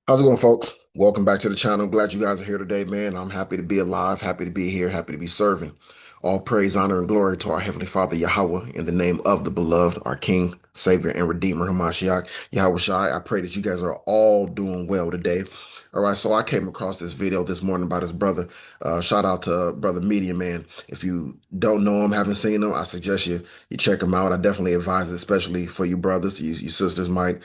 How's it going, folks? Welcome back to the channel. Glad you guys are here today, man. I'm happy to be alive, happy to be here, happy to be serving. All praise, honor, and glory to our Heavenly Father, Yahawah, in the name of the beloved, our King, Savior, and Redeemer, Hamashiach, Yahweh Shai. I pray that you guys are all doing well today. All right, so I came across this video this morning about his brother. Shout out to Brother Media Man. If you don't know him, haven't seen him, I suggest you check him out. I definitely advise it, especially for you brothers. You sisters might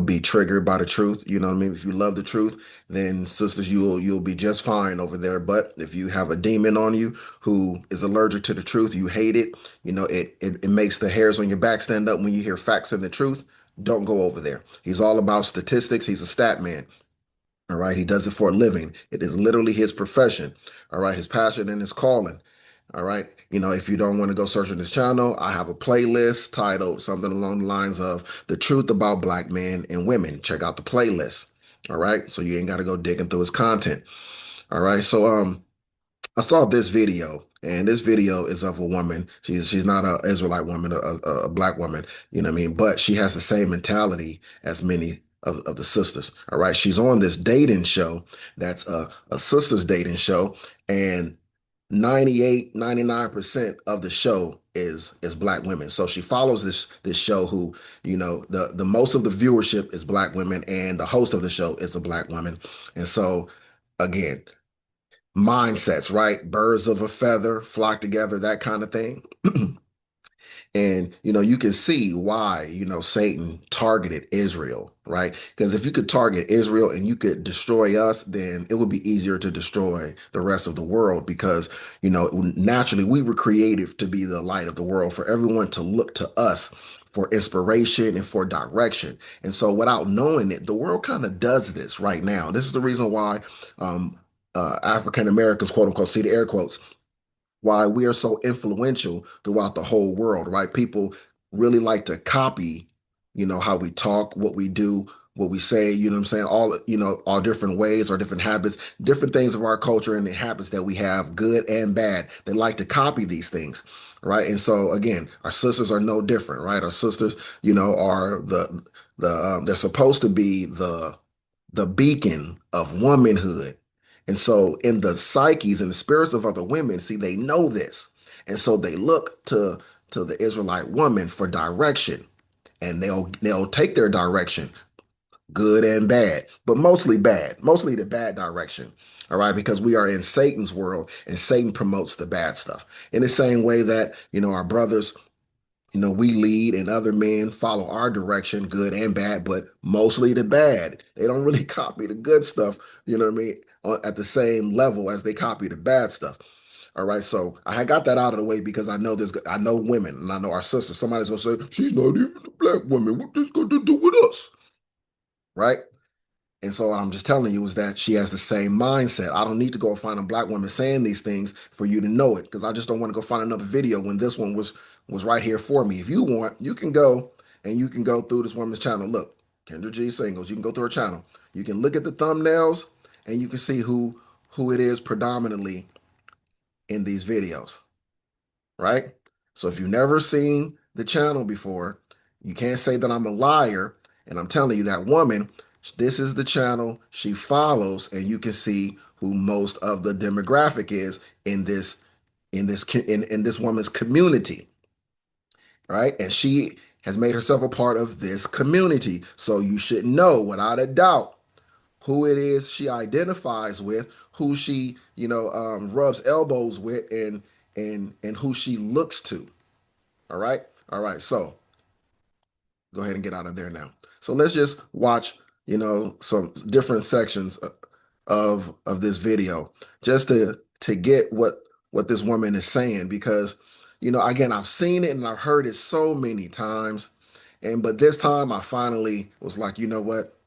be triggered by the truth. You know what I mean? If you love the truth, then sisters, you'll be just fine over there. But if you have a demon on you who is allergic to the truth, you hate it, it makes the hairs on your back stand up when you hear facts and the truth. Don't go over there. He's all about statistics. He's a stat man. All right. He does it for a living. It is literally his profession. All right. His passion and his calling. All right. If you don't want to go search on this channel, I have a playlist titled something along the lines of The Truth About Black Men and Women. Check out the playlist. All right. So you ain't got to go digging through his content. All right. So I saw this video, and this video is of a woman. She's not a Israelite woman, a black woman, you know what I mean? But she has the same mentality as many of the sisters. All right. She's on this dating show that's a sisters dating show, and 98, 99% of the show is black women. So she follows this show who, the most of the viewership is black women, and the host of the show is a black woman. And so again, mindsets, right? Birds of a feather flock together, that kind of thing. And you can see why, Satan targeted Israel, right? Because if you could target Israel and you could destroy us, then it would be easier to destroy the rest of the world because, naturally we were created to be the light of the world, for everyone to look to us for inspiration and for direction. And so without knowing it, the world kind of does this right now. This is the reason why African Americans, quote unquote, see the air quotes, why we are so influential throughout the whole world, right? People really like to copy, how we talk, what we do, what we say, you know what I'm saying? All, all different ways or different habits, different things of our culture and the habits that we have, good and bad. They like to copy these things, right? And so again, our sisters are no different, right? Our sisters, are they're supposed to be the beacon of womanhood. And so in the psyches and the spirits of other women, see, they know this. And so they look to the Israelite woman for direction. And they'll take their direction, good and bad, but mostly bad, mostly the bad direction. All right, because we are in Satan's world and Satan promotes the bad stuff. In the same way that, our brothers, we lead and other men follow our direction, good and bad, but mostly the bad. They don't really copy the good stuff, you know what I mean, at the same level as they copy the bad stuff. All right, so I got that out of the way because I know women and I know our sisters. Somebody's gonna say, she's not even a black woman. What this got to do with us? Right? And so what I'm just telling you is that she has the same mindset. I don't need to go find a black woman saying these things for you to know it, because I just don't want to go find another video when this one was right here for me. If you want, you can go and you can go through this woman's channel. Look, Kendra G Singles. You can go through her channel. You can look at the thumbnails and you can see who it is predominantly in these videos, right? So if you've never seen the channel before, you can't say that I'm a liar. And I'm telling you, that woman, this is the channel she follows, and you can see who most of the demographic is in this woman's community, right? And she has made herself a part of this community. So you should know without a doubt who it is she identifies with, who she, rubs elbows with, and who she looks to. All right. All right. So go ahead and get out of there now. So let's just watch, some different sections of this video just to get what this woman is saying, because, again, I've seen it and I've heard it so many times. But this time I finally was like, you know what?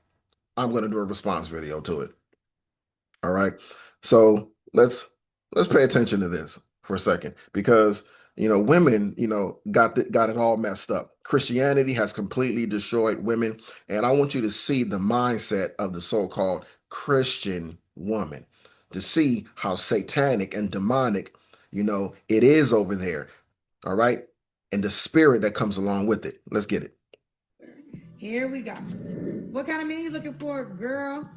I'm going to do a response video to it. All right. So let's pay attention to this for a second, because women, got it all messed up. Christianity has completely destroyed women, and I want you to see the mindset of the so-called Christian woman, to see how satanic and demonic, it is over there. All right. And the spirit that comes along with it. Let's get it. Here we go. What kind of man you looking for, girl?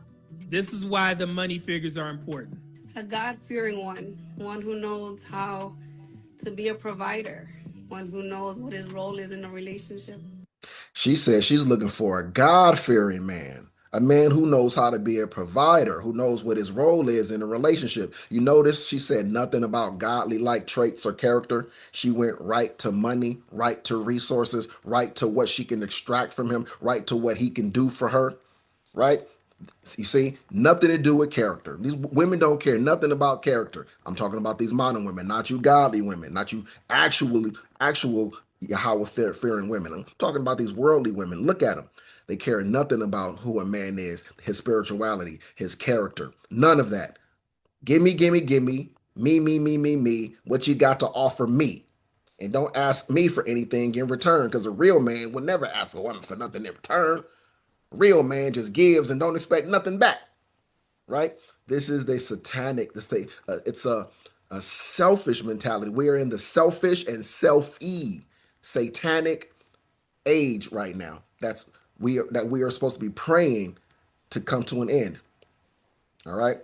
This is why the money figures are important. A God-fearing one who knows how to be a provider, one who knows what his role is in a relationship. She says she's looking for a God-fearing man, a man who knows how to be a provider, who knows what his role is in a relationship. You notice she said nothing about godly like traits or character. She went right to money, right to resources, right to what she can extract from him, right to what he can do for her, right? You see, nothing to do with character. These women don't care nothing about character. I'm talking about these modern women, not you godly women, not you actual Yahawah fearing women. I'm talking about these worldly women. Look at them. They care nothing about who a man is, his spirituality, his character. None of that. Gimme, gimme, gimme. Me. What you got to offer me? And don't ask me for anything in return, because a real man would never ask a woman for nothing in return. Real man just gives and don't expect nothing back, right? This is the satanic. It's a selfish mentality. We are in the selfish and self-y satanic age right now. That we are supposed to be praying to come to an end. All right.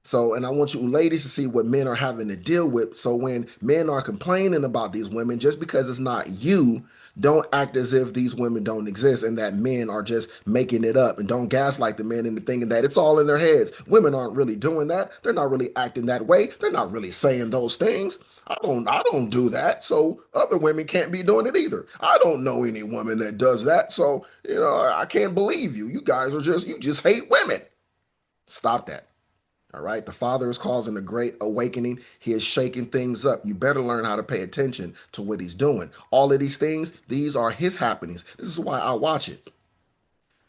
So, and I want you ladies to see what men are having to deal with. So, when men are complaining about these women, just because it's not you, don't act as if these women don't exist and that men are just making it up. And don't gaslight the men into thinking that it's all in their heads. Women aren't really doing that. They're not really acting that way. They're not really saying those things. I don't do that. So other women can't be doing it either. I don't know any woman that does that. So, I can't believe you. You guys you just hate women. Stop that. All right. The Father is causing a great awakening. He is shaking things up. You better learn how to pay attention to what he's doing. All of these things, these are his happenings. This is why I watch it.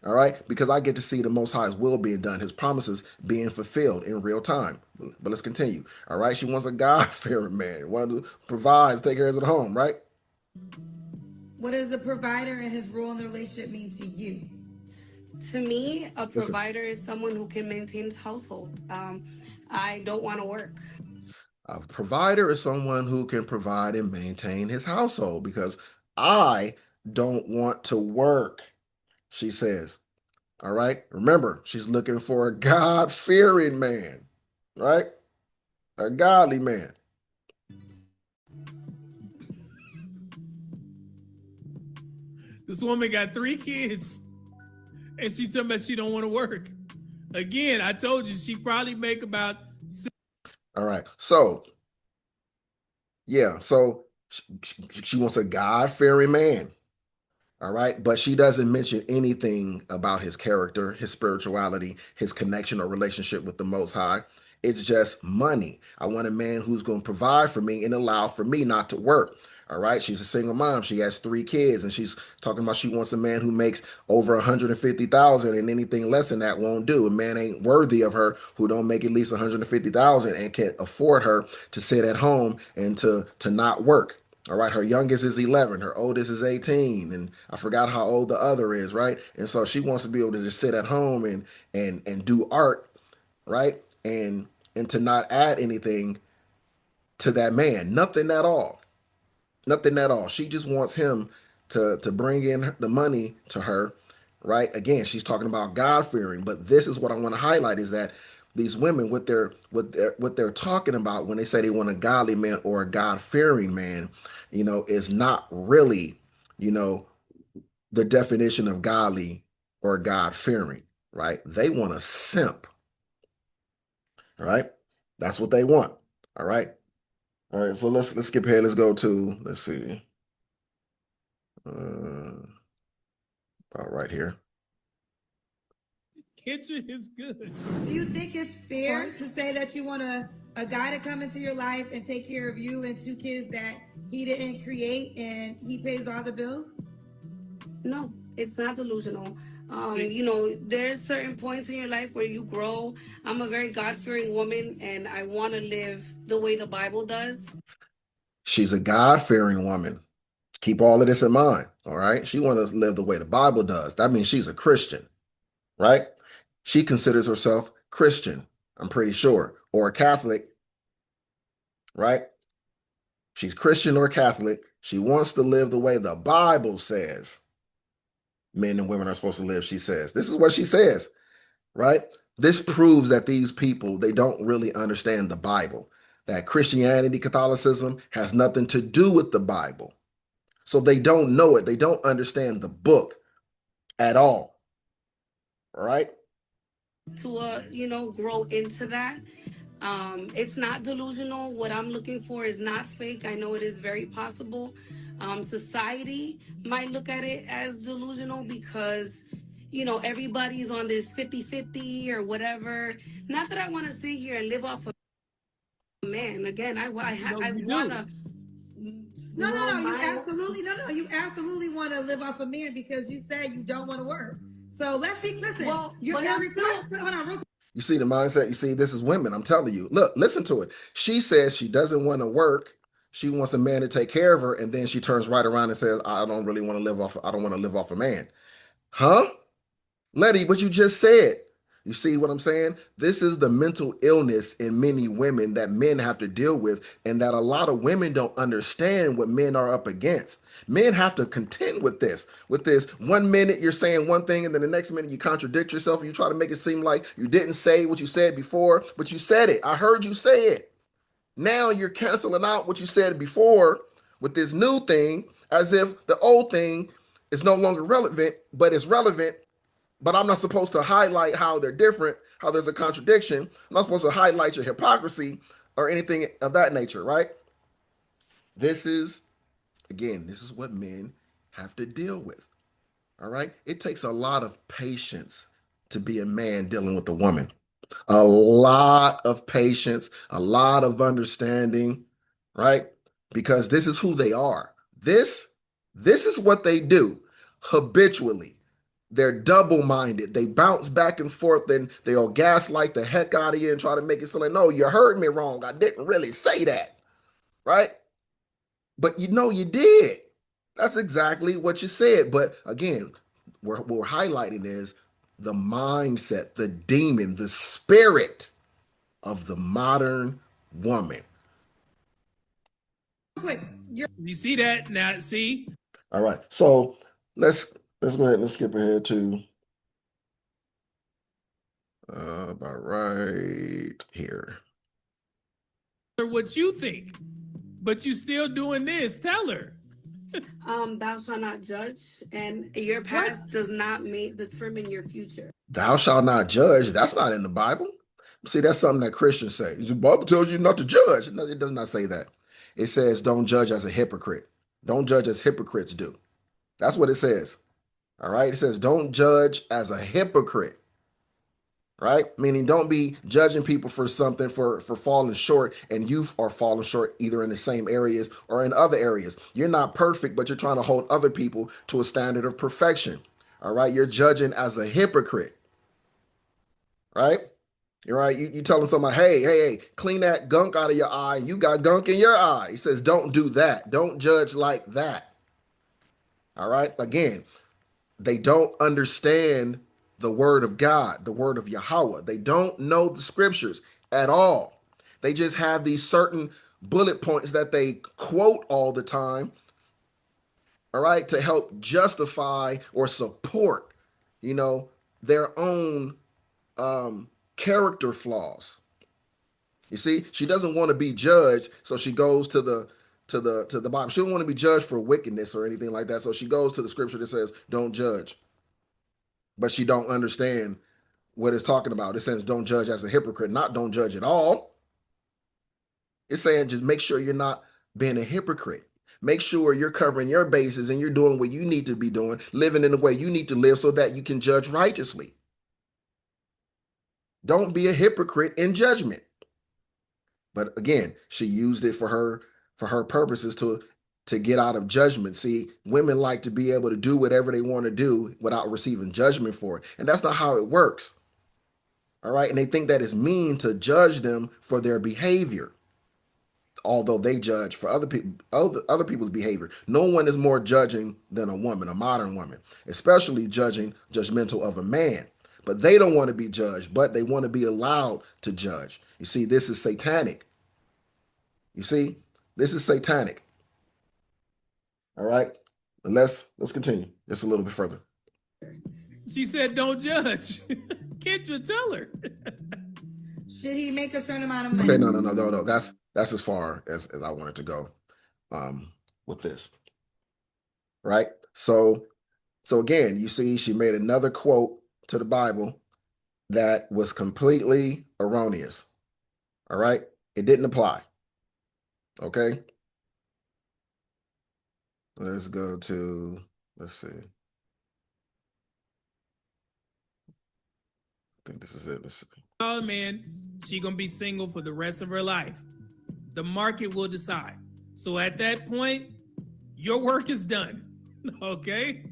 All right. Because I get to see the Most High's will being done, his promises being fulfilled in real time. But let's continue. All right. She wants a God fearing man, one who provides, take care of the home, right? What does the provider and his role in the relationship mean to you? To me, a Listen, provider is someone who can maintain his household. I don't want to work. a provider is someone who can provide and maintain his household because I don't want to work, she says. All right. Remember, she's looking for a God fearing man, right? A godly man. This woman got 3 kids, and she talking about she don't want to work. Again, I told you she probably make about. All right. So, yeah. So she wants a God fearing man. All right. But she doesn't mention anything about his character, his spirituality, his connection or relationship with the Most High. It's just money. I want a man who's going to provide for me and allow for me not to work. All right. She's a single mom. She has 3 kids, and she's talking about she wants a man who makes over 150,000, and anything less than that won't do. A man ain't worthy of her who don't make at least 150,000 and can afford her to sit at home and to not work. All right, her youngest is 11, her oldest is 18, and I forgot how old the other is, right? And so she wants to be able to just sit at home and do art, right? And to not add anything to that man, nothing at all. Nothing at all. She just wants him to bring in the money to her, right? Again, she's talking about God fearing, but this is what I want to highlight is that these women, what they're talking about when they say they want a godly man or a God fearing man, is not really, you know, the definition of godly or God fearing, right? They want a simp, all right? That's what they want, all right? All right, so let's skip ahead. Let's go to let's see. Uh, about right here. Kitchen is good. Do you think it's fair to say that you want a guy to come into your life and take care of you and 2 kids that he didn't create and he pays all the bills? No, it's not delusional. There's certain points in your life where you grow. I'm a very God-fearing woman, and I want to live the way the Bible does. She's a God-fearing woman. Keep all of this in mind, all right? She wants to live the way the Bible does. That means she's a Christian, right? She considers herself Christian, I'm pretty sure, or a Catholic, right? She's Christian or Catholic. She wants to live the way the Bible says men and women are supposed to live, she says. This is what she says, right? This proves that these people, they don't really understand the Bible, that Christianity, Catholicism has nothing to do with the Bible. So they don't know it. They don't understand the book at all. All right. To grow into that. It's not delusional. What I'm looking for is not fake. I know it is very possible. Society might look at it as delusional because everybody's on this 50-50 or whatever. Not that I want to sit here and live off a man. Again, I want to. No. You absolutely You absolutely want to live off a man because you said you don't want to work. So listen. Well, your request. Hold on, real quick. You see the mindset? You see, this is women. I'm telling you. Look, listen to it. She says she doesn't want to work. She wants a man to take care of her, and then she turns right around and says, I don't really want to live off, I don't want to live off a man. Huh? Letty, what you just said. You see what I'm saying? This is the mental illness in many women that men have to deal with, and that a lot of women don't understand what men are up against. Men have to contend with this. With this, 1 minute you're saying one thing, and then the next minute you contradict yourself, and you try to make it seem like you didn't say what you said before, but you said it. I heard you say it. Now you're canceling out what you said before with this new thing, as if the old thing is no longer relevant, but it's relevant, but I'm not supposed to highlight how they're different, how there's a contradiction. I'm not supposed to highlight your hypocrisy or anything of that nature, right? This is, again, this is what men have to deal with, all right? It takes a lot of patience to be a man dealing with a woman. A lot of patience, a lot of understanding, right? Because this is who they are. This is what they do habitually. They're double-minded. They bounce back and forth, and they'll gaslight the heck out of you and try to make it sound like, no, you heard me wrong. I didn't really say that, right? But you know you did. That's exactly what you said. But again, what we're highlighting is the mindset, the demon, the spirit of the modern woman. You see that now? See. All right. So let's go ahead. Let's skip ahead to about right here. What you think, but you still doing this. Tell her. Thou shalt not judge, and your past does not determine your future. Thou shalt not judge. That's not in the Bible. See, that's something that Christians say. The Bible tells you not to judge. No, it does not say that. It says don't judge as a hypocrite. Don't judge as hypocrites do. That's what it says. All right. It says don't judge as a hypocrite. Right? Meaning don't be judging people for something for falling short, and you are falling short either in the same areas or in other areas. You're not perfect, but you're trying to hold other people to a standard of perfection. All right. You're judging as a hypocrite. Right? You're right. You telling somebody, hey, clean that gunk out of your eye. You got gunk in your eye. He says, don't do that. Don't judge like that. All right. Again, they don't understand the word of God, the word of Yahawah. They don't know the scriptures at all. They just have these certain bullet points that they quote all the time, all right, to help justify or support, their own character flaws. You see, she doesn't want to be judged, so she goes to the Bible. She don't want to be judged for wickedness or anything like that, so she goes to the scripture that says, "Don't judge." But she don't understand what it's talking about. It says, "Don't judge as a hypocrite," not "don't judge at all." It's saying just make sure you're not being a hypocrite. Make sure you're covering your bases and you're doing what you need to be doing, living in the way you need to live so that you can judge righteously. Don't be a hypocrite in judgment. But again, she used it for her purposes to get out of judgment. See, women like to be able to do whatever they want to do without receiving judgment for it. And that's not how it works. All right. And they think that it's mean to judge them for their behavior. Although they judge for other people's behavior. No one is more judging than a woman, a modern woman, especially judgmental of a man. But they don't want to be judged, but they want to be allowed to judge. You see, this is satanic. You see, this is satanic. All right, let's continue just a little bit further. She said, "Don't judge." Kendra, tell her. Should he make a certain amount of money? Okay, no. That's as far as I wanted to go with this. Right? So again, you see, she made another quote to the Bible that was completely erroneous. All right? It didn't apply. Okay? Let's go to, let's see. I think this is it. Let's see. Oh man, she gonna be single for the rest of her life. The market will decide. So at that point, your work is done. Okay?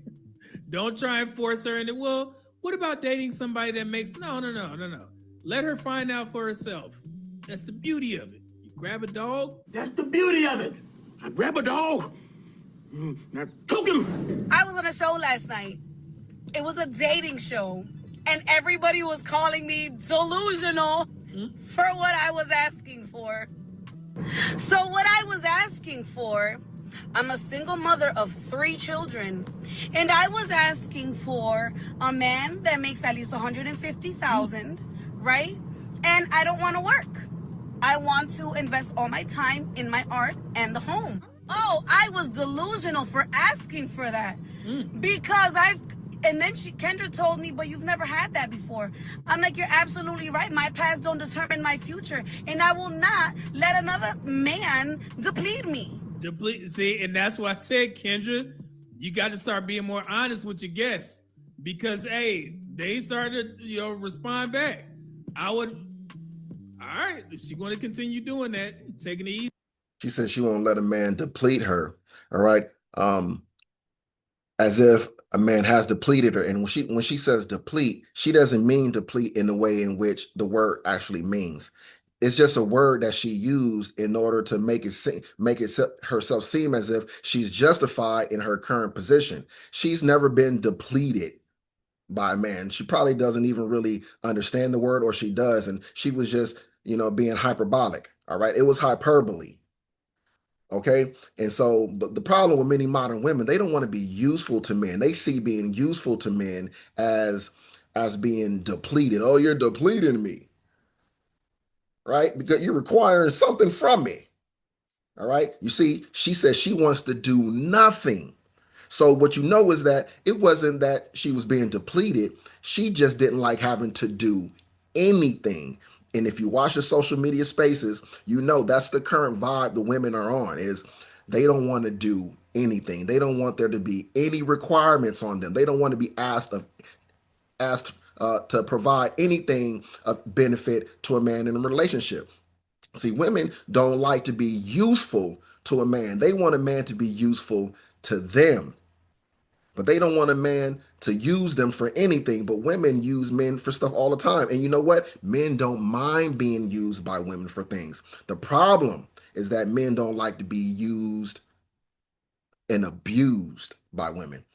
Don't try and force her into, well, what about dating somebody that makes, no. Let her find out for herself. That's the beauty of it. You grab a dog. That's the beauty of it. I grab a dog, and I choke him. I was on a show last night. It was a dating show, and everybody was calling me delusional for what I was asking for. So what I was asking for, I'm a single mother of 3 children, and I was asking for a man that makes at least $150,000, right? And I don't want to work. I want to invest all my time in my art and the home. Oh, I was delusional for asking for that because and then Kendra told me, but you've never had that before. I'm like, you're absolutely right. My past don't determine my future, and I will not let another man deplete me. See, and that's why I said, Kendra, you got to start being more honest with your guests, because hey, they started to respond back. All right, if she's going to continue doing that, taking it easy. She said she won't let a man deplete her. All right. As if a man has depleted her. And when she says deplete, she doesn't mean deplete in the way in which the word actually means. It's just a word that she used in order to make it herself seem as if she's justified in her current position. She's never been depleted by a man. She probably doesn't even really understand the word, or she does, and she was just, being hyperbolic. All right. It was hyperbole. Okay. And so the problem with many modern women, they don't want to be useful to men. They see being useful to men as being depleted. Oh, you're depleting me. Right? Because you're requiring something from me. All right. You see, she says she wants to do nothing. So what you know is that it wasn't that she was being depleted. She just didn't like having to do anything. And if you watch the social media spaces, that's the current vibe the women are on, is they don't want to do anything. They don't want there to be any requirements on them. They don't want to be asked to provide anything of benefit to a man in a relationship. See, women don't like to be useful to a man. They want a man to be useful to them. But they don't want a man to use them for anything. But women use men for stuff all the time. And you know what? Men don't mind being used by women for things. The problem is that men don't like to be used and abused by women.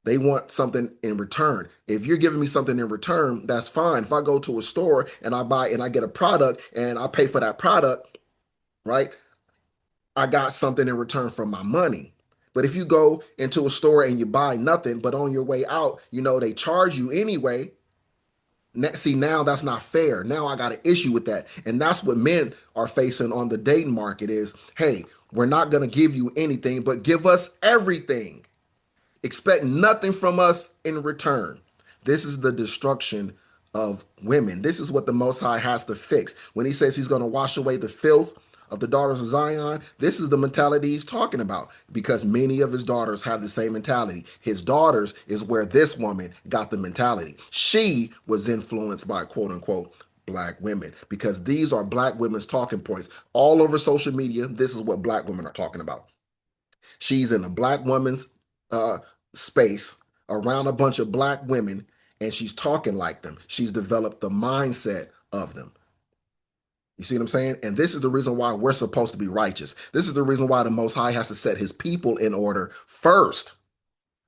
They want something in return. If you're giving me something in return, that's fine. If I go to a store and I buy and I get a product and I pay for that product, right? I got something in return for my money. But if you go into a store and you buy nothing, but on your way out, they charge you anyway. See, now that's not fair. Now I got an issue with that. And that's what men are facing on the dating market is, hey, we're not going to give you anything, but give us everything. Expect nothing from us in return. This is the destruction of women. This is what the Most High has to fix. When he says he's going to wash away the filth of the daughters of Zion, this is the mentality he's talking about, because many of his daughters have the same mentality. His daughters is where this woman got the mentality. She was influenced by quote unquote black women, because these are black women's talking points all over social media. This is what black women are talking about. She's in a black woman's space around a bunch of black women, and she's talking like them. She's developed the mindset of them. You see what I'm saying? And this is the reason why we're supposed to be righteous. This is the reason why the Most High has to set his people in order first.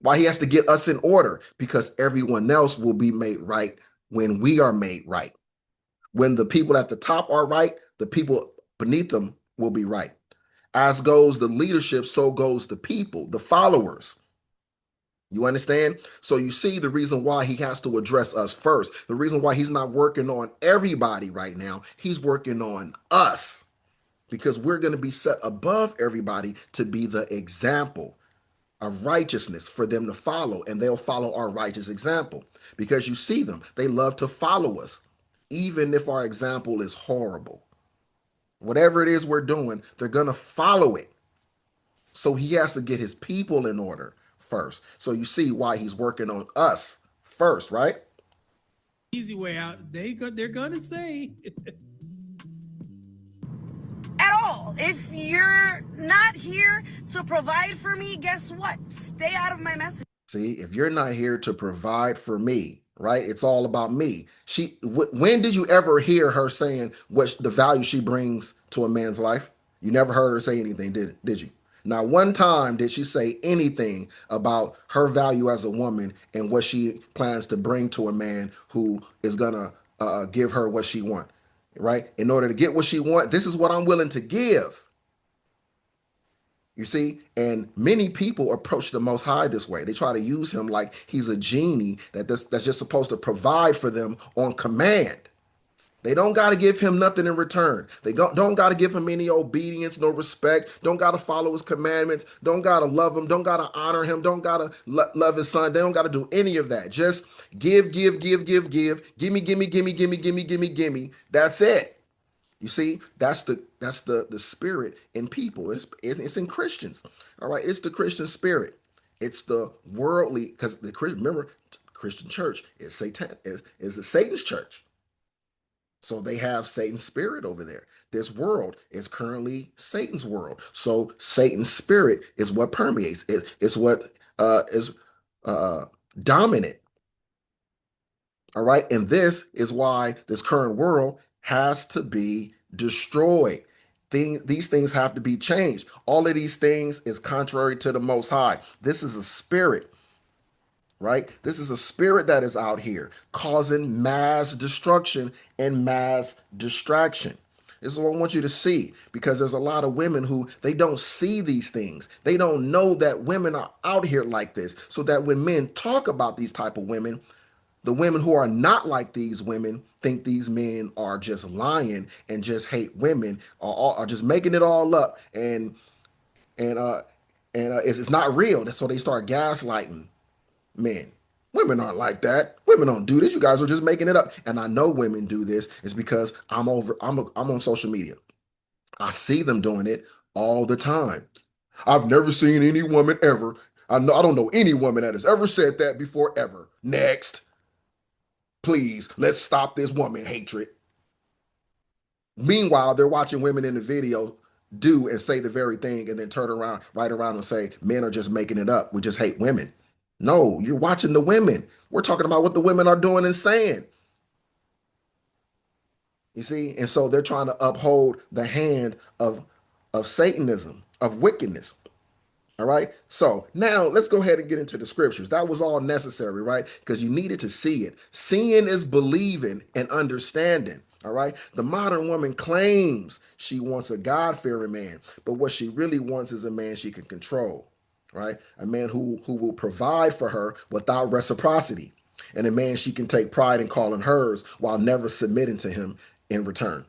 Why he has to get us in order, because everyone else will be made right when we are made right. When the people at the top are right, the people beneath them will be right. As goes the leadership, so goes the people, the followers. You understand? So you see the reason why he has to address us first. The reason why he's not working on everybody right now. He's working on us because we're going to be set above everybody to be the example of righteousness for them to follow, and they'll follow our righteous example because you see them. They love to follow us, even if our example is horrible. Whatever it is we're doing, they're going to follow it. So he has to get his people in order first. So you see why he's working on us first, right? Easy way out. They're gonna say at all. If you're not here to provide for me, guess what? Stay out of my message. See, if you're not here to provide for me, right? It's all about me. When did you ever hear her saying what the value she brings to a man's life? You never heard her say anything, did you? Not one time did she say anything about her value as a woman and what she plans to bring to a man who is gonna give her what she wants, right? In order to get what she wants, this is what I'm willing to give. You see, and many people approach the Most High this way. They try to use him like he's a genie that's just supposed to provide for them on command. They don't got to give him nothing in return. They don't got to give him any obedience, no respect. Don't got to follow his commandments. Don't got to love him. Don't got to honor him. Don't got to love his son. They don't got to do any of that. Just give, give, give, give, give. Gimme, gimme, gimme, gimme, gimme, gimme, gimme. That's it. You see, that's the spirit in people. It's in Christians. All right, it's the Christian spirit. It's the worldly, because remember, Christian church is Satan, is the Satan's church. So they have Satan's spirit over there. This world is currently Satan's world. So Satan's spirit is what permeates. It's what is dominant. All right, and this is why this current world has to be destroyed. These things have to be changed. All of these things is contrary to the Most High. This is a spirit, right? This is a spirit that is out here causing mass destruction and mass distraction. This is what I want you to see, because there's a lot of women who they don't see these things. They don't know that women are out here like this, so that when men talk about these type of women, the women who are not like these women think these men are just lying and just hate women, or are just making it all up, and it's not real. So they start gaslighting men. Women aren't like that. Women don't do this. You guys are just making it up. And I know women do this. It's because I'm on social media. I see them doing it all the time. I've never seen any woman ever. I don't know any woman that has ever said that before ever. Next. Please, let's stop this woman hatred. Meanwhile, they're watching women in the video do and say the very thing and then turn around, right around and say, men are just making it up. We just hate women. No, you're watching the women. We're talking about what the women are doing and saying. You see? And so they're trying to uphold the hand of Satanism, of wickedness. All right. So now let's go ahead and get into the scriptures. That was all necessary, right? Because you needed to see it. Seeing is believing and understanding. All right. The modern woman claims she wants a God-fearing man, but what she really wants is a man she can control, right? A man who will provide for her without reciprocity, and a man she can take pride in calling hers while never submitting to him in return.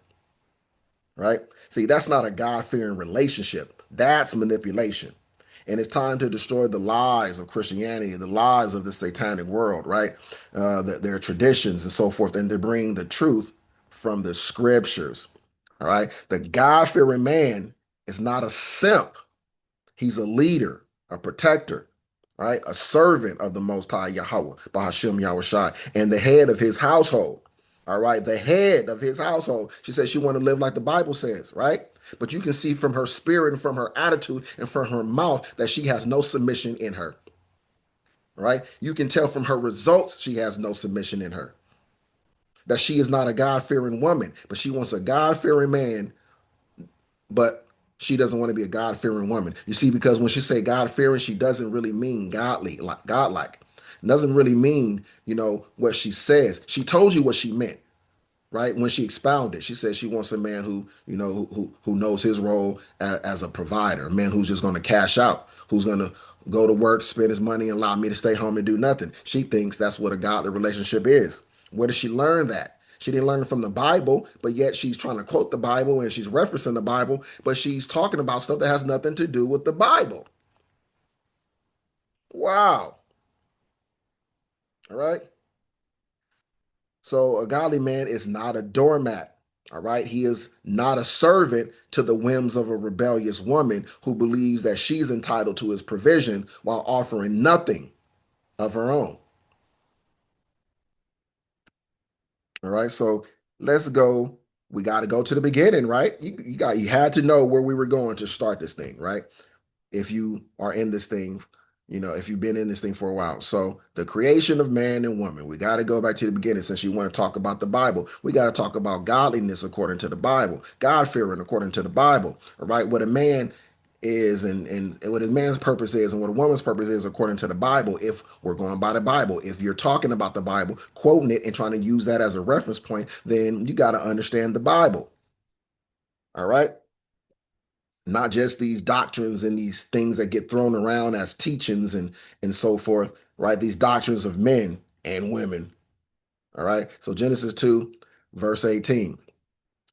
Right? See, that's not a God-fearing relationship. That's manipulation. And it's time to destroy the lies of Christianity, the lies of the satanic world, right? Their traditions and so forth, and to bring the truth from the scriptures. All right. The God-fearing man is not a simp. He's a leader, a protector, right? A servant of the Most High Yahawah, Bahashem Yahushai, and the head of his household. All right. The head of his household. She says she want to live like the Bible says, right? But you can see from her spirit and from her attitude and from her mouth that she has no submission in her. Right? You can tell from her results she has no submission in her. That she is not a God-fearing woman, but she wants a God-fearing man, but she doesn't want to be a God-fearing woman. You see, because when she say God-fearing, she doesn't really mean godly, like godlike. It doesn't really mean, what she says. She told you what she meant. Right, when she expounded, she said she wants a man who knows his role as a provider, a man who's just going to cash out, who's going to go to work, spend his money, and allow me to stay home and do nothing. She thinks that's what a godly relationship is. Where does she learn that? She didn't learn it from the Bible, but yet she's trying to quote the Bible and she's referencing the Bible, but she's talking about stuff that has nothing to do with the Bible. Wow. All right. So a godly man is not a doormat. All right. He is not a servant to the whims of a rebellious woman who believes that she's entitled to his provision while offering nothing of her own. All right. So let's go. We got to go to the beginning, right? You had to know where we were going to start this thing, right? If you are in this thing, if you've been in this thing for a while. So the creation of man and woman, we got to go back to the beginning. Since you want to talk about the Bible, we got to talk about godliness according to the Bible, God fearing according to the Bible, all right? What a man is and what a man's purpose is and what a woman's purpose is according to the Bible. If we're going by the Bible, if you're talking about the Bible, quoting it and trying to use that as a reference point, then you got to understand the Bible. All right. Not just these doctrines and these things that get thrown around as teachings and so forth, right? These doctrines of men and women. All right. So Genesis 2, verse 18,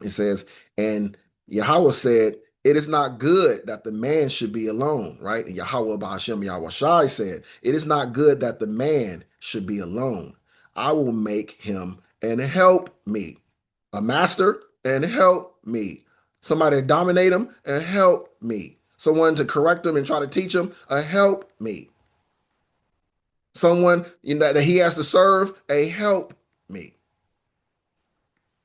it says, and Yahawah said, it is not good that the man should be alone, right? And Yahawah Bahashem Yahweh said, it is not good that the man should be alone. I will make him and help me, a master and help me, somebody to dominate him and help me, someone to correct him and try to teach him a help me, someone that he has to serve a help me.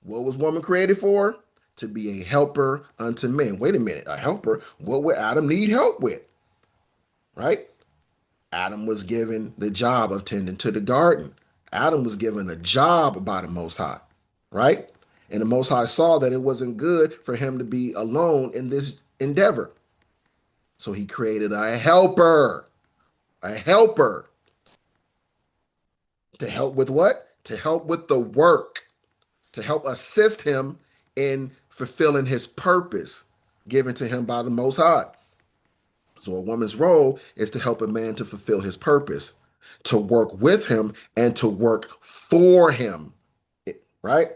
What was woman created for? To be a helper unto men. Wait a minute, a helper? What would Adam need help with? Right? Adam was given the job of tending to the garden. Adam was given a job by the Most High, right? And the Most High saw that it wasn't good for him to be alone in this endeavor. So he created a helper to help with what? To help with the work, to help assist him in fulfilling his purpose given to him by the Most High. So a woman's role is to help a man to fulfill his purpose, to work with him and to work for him, right?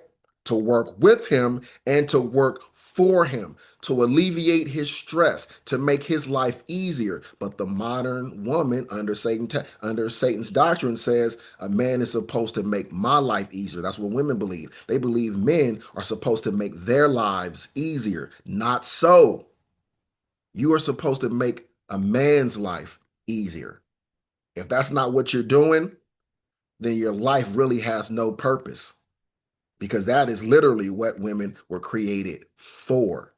To work with him and to work for him, to alleviate his stress, to make his life easier. But the modern woman under Satan's doctrine says a man is supposed to make my life easier. That's what women believe. They believe men are supposed to make their lives easier. Not so. You are supposed to make a man's life easier. If that's not what you're doing, then your life really has no purpose, because that is literally what women were created for.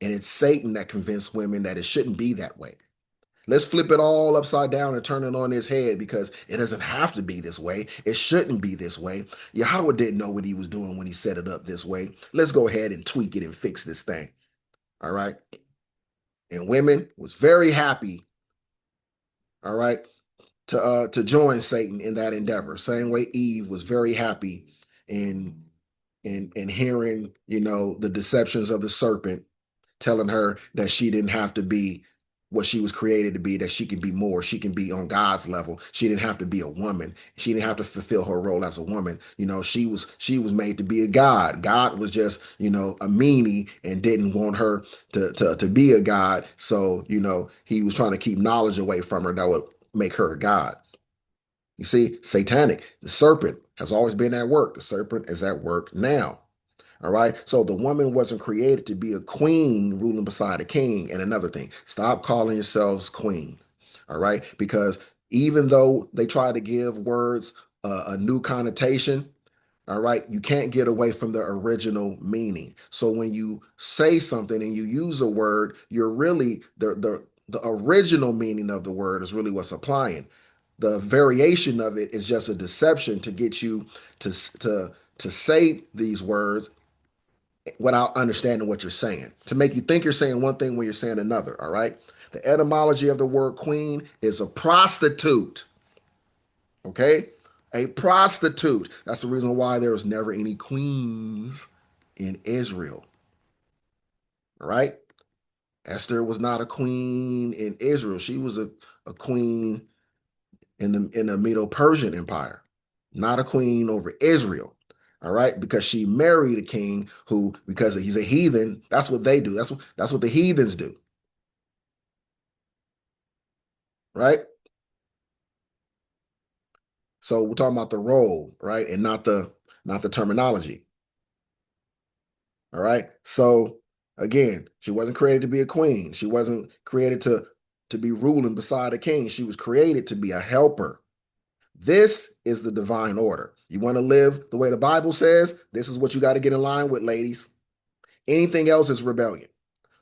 And it's Satan that convinced women that it shouldn't be that way. Let's flip it all upside down and turn it on his head, because it doesn't have to be this way. It shouldn't be this way. Yahawah didn't know what he was doing when he set it up this way. Let's go ahead and tweak it and fix this thing. All right. And women was very happy, all right, to join Satan in that endeavor. Same way Eve was very happy in hearing, the deceptions of the serpent, telling her that she didn't have to be what she was created to be, that she can be more. She can be on God's level. She didn't have to be a woman. She didn't have to fulfill her role as a woman. She was made to be a god. God was just, a meanie and didn't want her to be a god. So, he was trying to keep knowledge away from her that would make her a god. You see, satanic, the serpent has always been at work. The serpent is at work now. All right. So the woman wasn't created to be a queen ruling beside a king. And another thing, stop calling yourselves queens. All right. Because even though they try to give words a new connotation, all right, you can't get away from the original meaning. So when you say something and you use a word, you're really the original meaning of the word is really what's applying. The variation of it is just a deception to get you to say these words without understanding what you're saying, to make you think you're saying one thing when you're saying another. All right. The etymology of the word queen is a prostitute. Okay. A prostitute. That's the reason why there was never any queens in Israel. All right. Esther was not a queen in Israel. She was a a queen in the Medo-Persian Empire, not a queen over Israel. All right, because she married a king who, because he's a heathen, that's what they do. That's what the heathens do. Right? So we're talking about the role, right? And not the terminology. All right. So again, she wasn't created to be a queen. She wasn't created to be ruling beside a king. She was created to be a helper. This is the divine order. You want to live the way the Bible says? This is what you got to get in line with, ladies. Anything else is rebellion.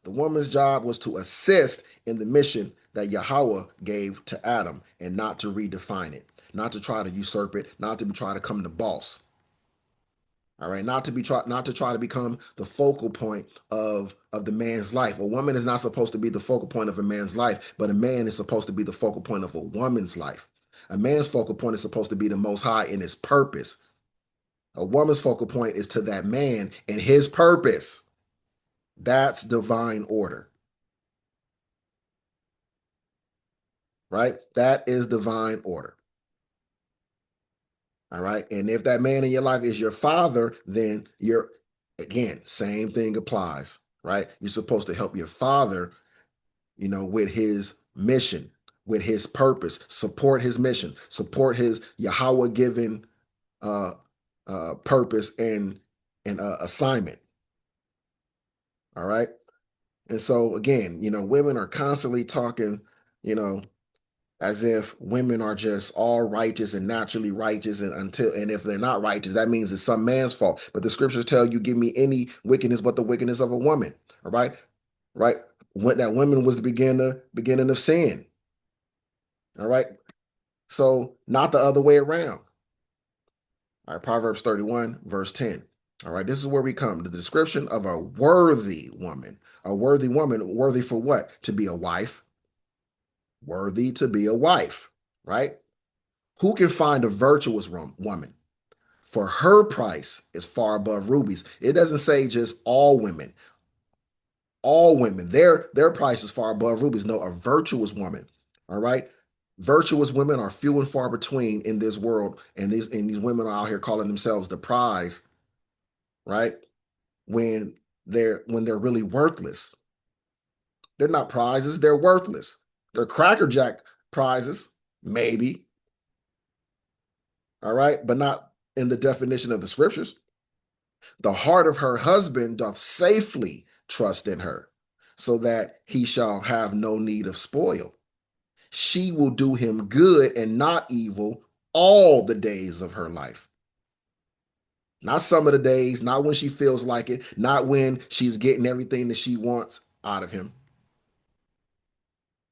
The woman's job was to assist in the mission that Yahawah gave to Adam and not to redefine it, not to try to usurp it, not to try to come the boss. All right, not to try to become the focal point of the man's life. A woman is not supposed to be the focal point of a man's life, but a man is supposed to be the focal point of a woman's life. A man's focal point is supposed to be the most high in his purpose. A woman's focal point is to that man and his purpose. That's divine order. Right? That is divine order. All right. And if that man in your life is your father, then again, same thing applies, right? You're supposed to help your father, with his mission, with his purpose, support his mission, support his Yahawah given purpose and assignment. All right. And so again, women are constantly talking, as if women are just all righteous and naturally righteous, and if they're not righteous, that means it's some man's fault. But the scriptures tell you, give me any wickedness but the wickedness of a woman. All right, right. When that woman was the beginning of sin. All right, so not the other way around. All right, Proverbs 31 verse 10. All right, this is where we come to the description of a worthy woman. A worthy woman, worthy for what? To be a wife. Worthy to be a wife, right? Who can find a virtuous woman? For her price is far above rubies. It doesn't say just all women. All women, their price is far above rubies. No, a virtuous woman. All right. Virtuous women are few and far between in this world, and these women are out here calling themselves the prize, right? When they're really worthless. They're not prizes, they're worthless. They're crackerjack prizes, maybe. All right, but not in the definition of the scriptures. The heart of her husband doth safely trust in her, so that he shall have no need of spoil. She will do him good and not evil all the days of her life. Not some of the days, not when she feels like it, not when she's getting everything that she wants out of him.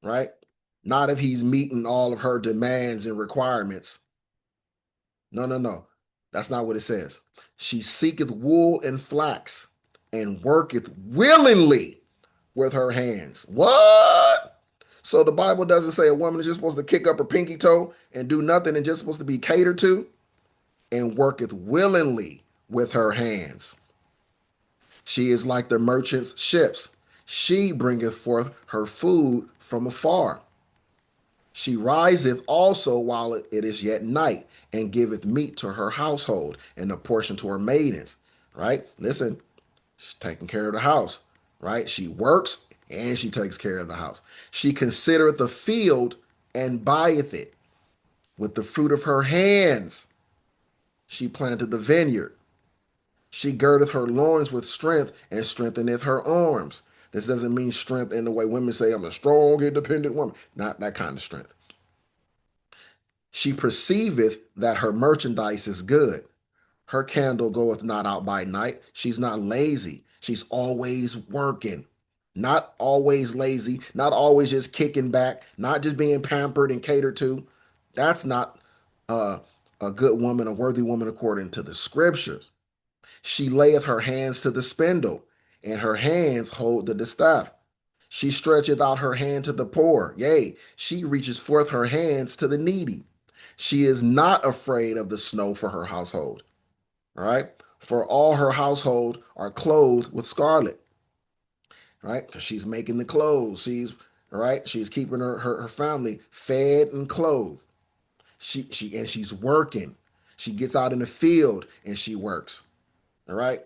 Right? Not if he's meeting all of her demands and requirements. No, no, no. That's not what it says. She seeketh wool and flax and worketh willingly with her hands. What? So the Bible doesn't say a woman is just supposed to kick up her pinky toe and do nothing and just supposed to be catered to, and worketh willingly with her hands. She is like the merchant's ships. She bringeth forth her food from afar. She riseth also while it is yet night, and giveth meat to her household and a portion to her maidens. Right? Listen, she's taking care of the house. Right? She works and she takes care of the house. She considereth the field and buyeth it. With the fruit of her hands, she planted the vineyard. She girdeth her loins with strength and strengtheneth her arms. This doesn't mean strength in the way women say, I'm a strong, independent woman. Not that kind of strength. She perceiveth that her merchandise is good. Her candle goeth not out by night. She's not lazy. She's always working. Not always lazy, not always just kicking back, not just being pampered and catered to. That's not a good woman, a worthy woman according to the scriptures. She layeth her hands to the spindle, and her hands hold the distaff. She stretcheth out her hand to the poor. Yea, she reaches forth her hands to the needy. She is not afraid of the snow for her household. All right. For all her household are clothed with scarlet. Right. Because she's making the clothes. She's All right. She's keeping her family fed and clothed. And she's working. She gets out in the field and she works. All right.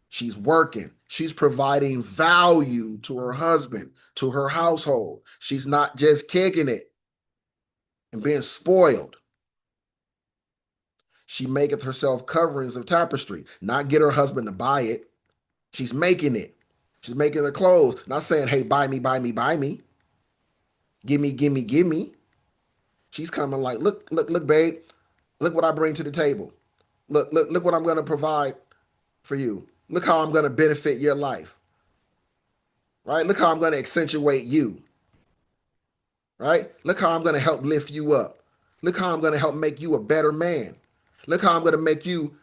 She's working. She's providing value to her husband, to her household. She's not just kicking it and being spoiled. She maketh herself coverings of tapestry, not get her husband to buy it. She's making it. She's making the clothes, not saying, hey, buy me, buy me, buy me. Give me, give me, give me. She's coming like, look, look, look, babe. Look what I bring to the table. Look, look, look what I'm going to provide for you. Look how I'm going to benefit your life. Right? Look how I'm going to accentuate you. Right? Look how I'm going to help lift you up. Look how I'm going to help make you a better man. Look how I'm going to make you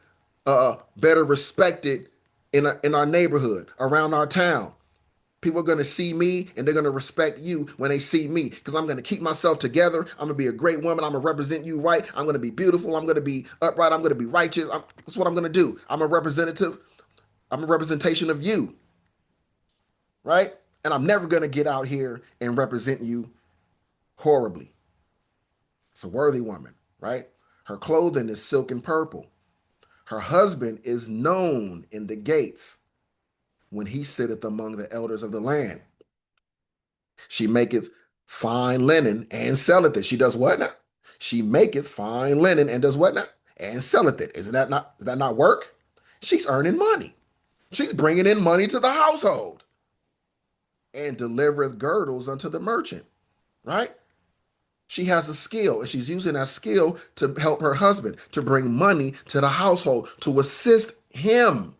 better respected in our neighborhood, around our town. People are going to see me and they're going to respect you when they see me because I'm going to keep myself together. I'm going to be a great woman. I'm going to represent you right. I'm going to be beautiful. I'm going to be upright. I'm going to be righteous. That's what I'm going to do. I'm a representative. I'm a representation of you, right? And I'm never going to get out here and represent you horribly. It's a worthy woman, right? Her clothing is silk and purple. Her husband is known in the gates when he sitteth among the elders of the land. She maketh fine linen and selleth it. She does what now? She maketh fine linen and does what now? And selleth it. Is that not work? She's earning money. She's bringing in money to the household and delivereth girdles unto the merchant, right? She has a skill and she's using that skill to help her husband, to bring money to the household, to assist him.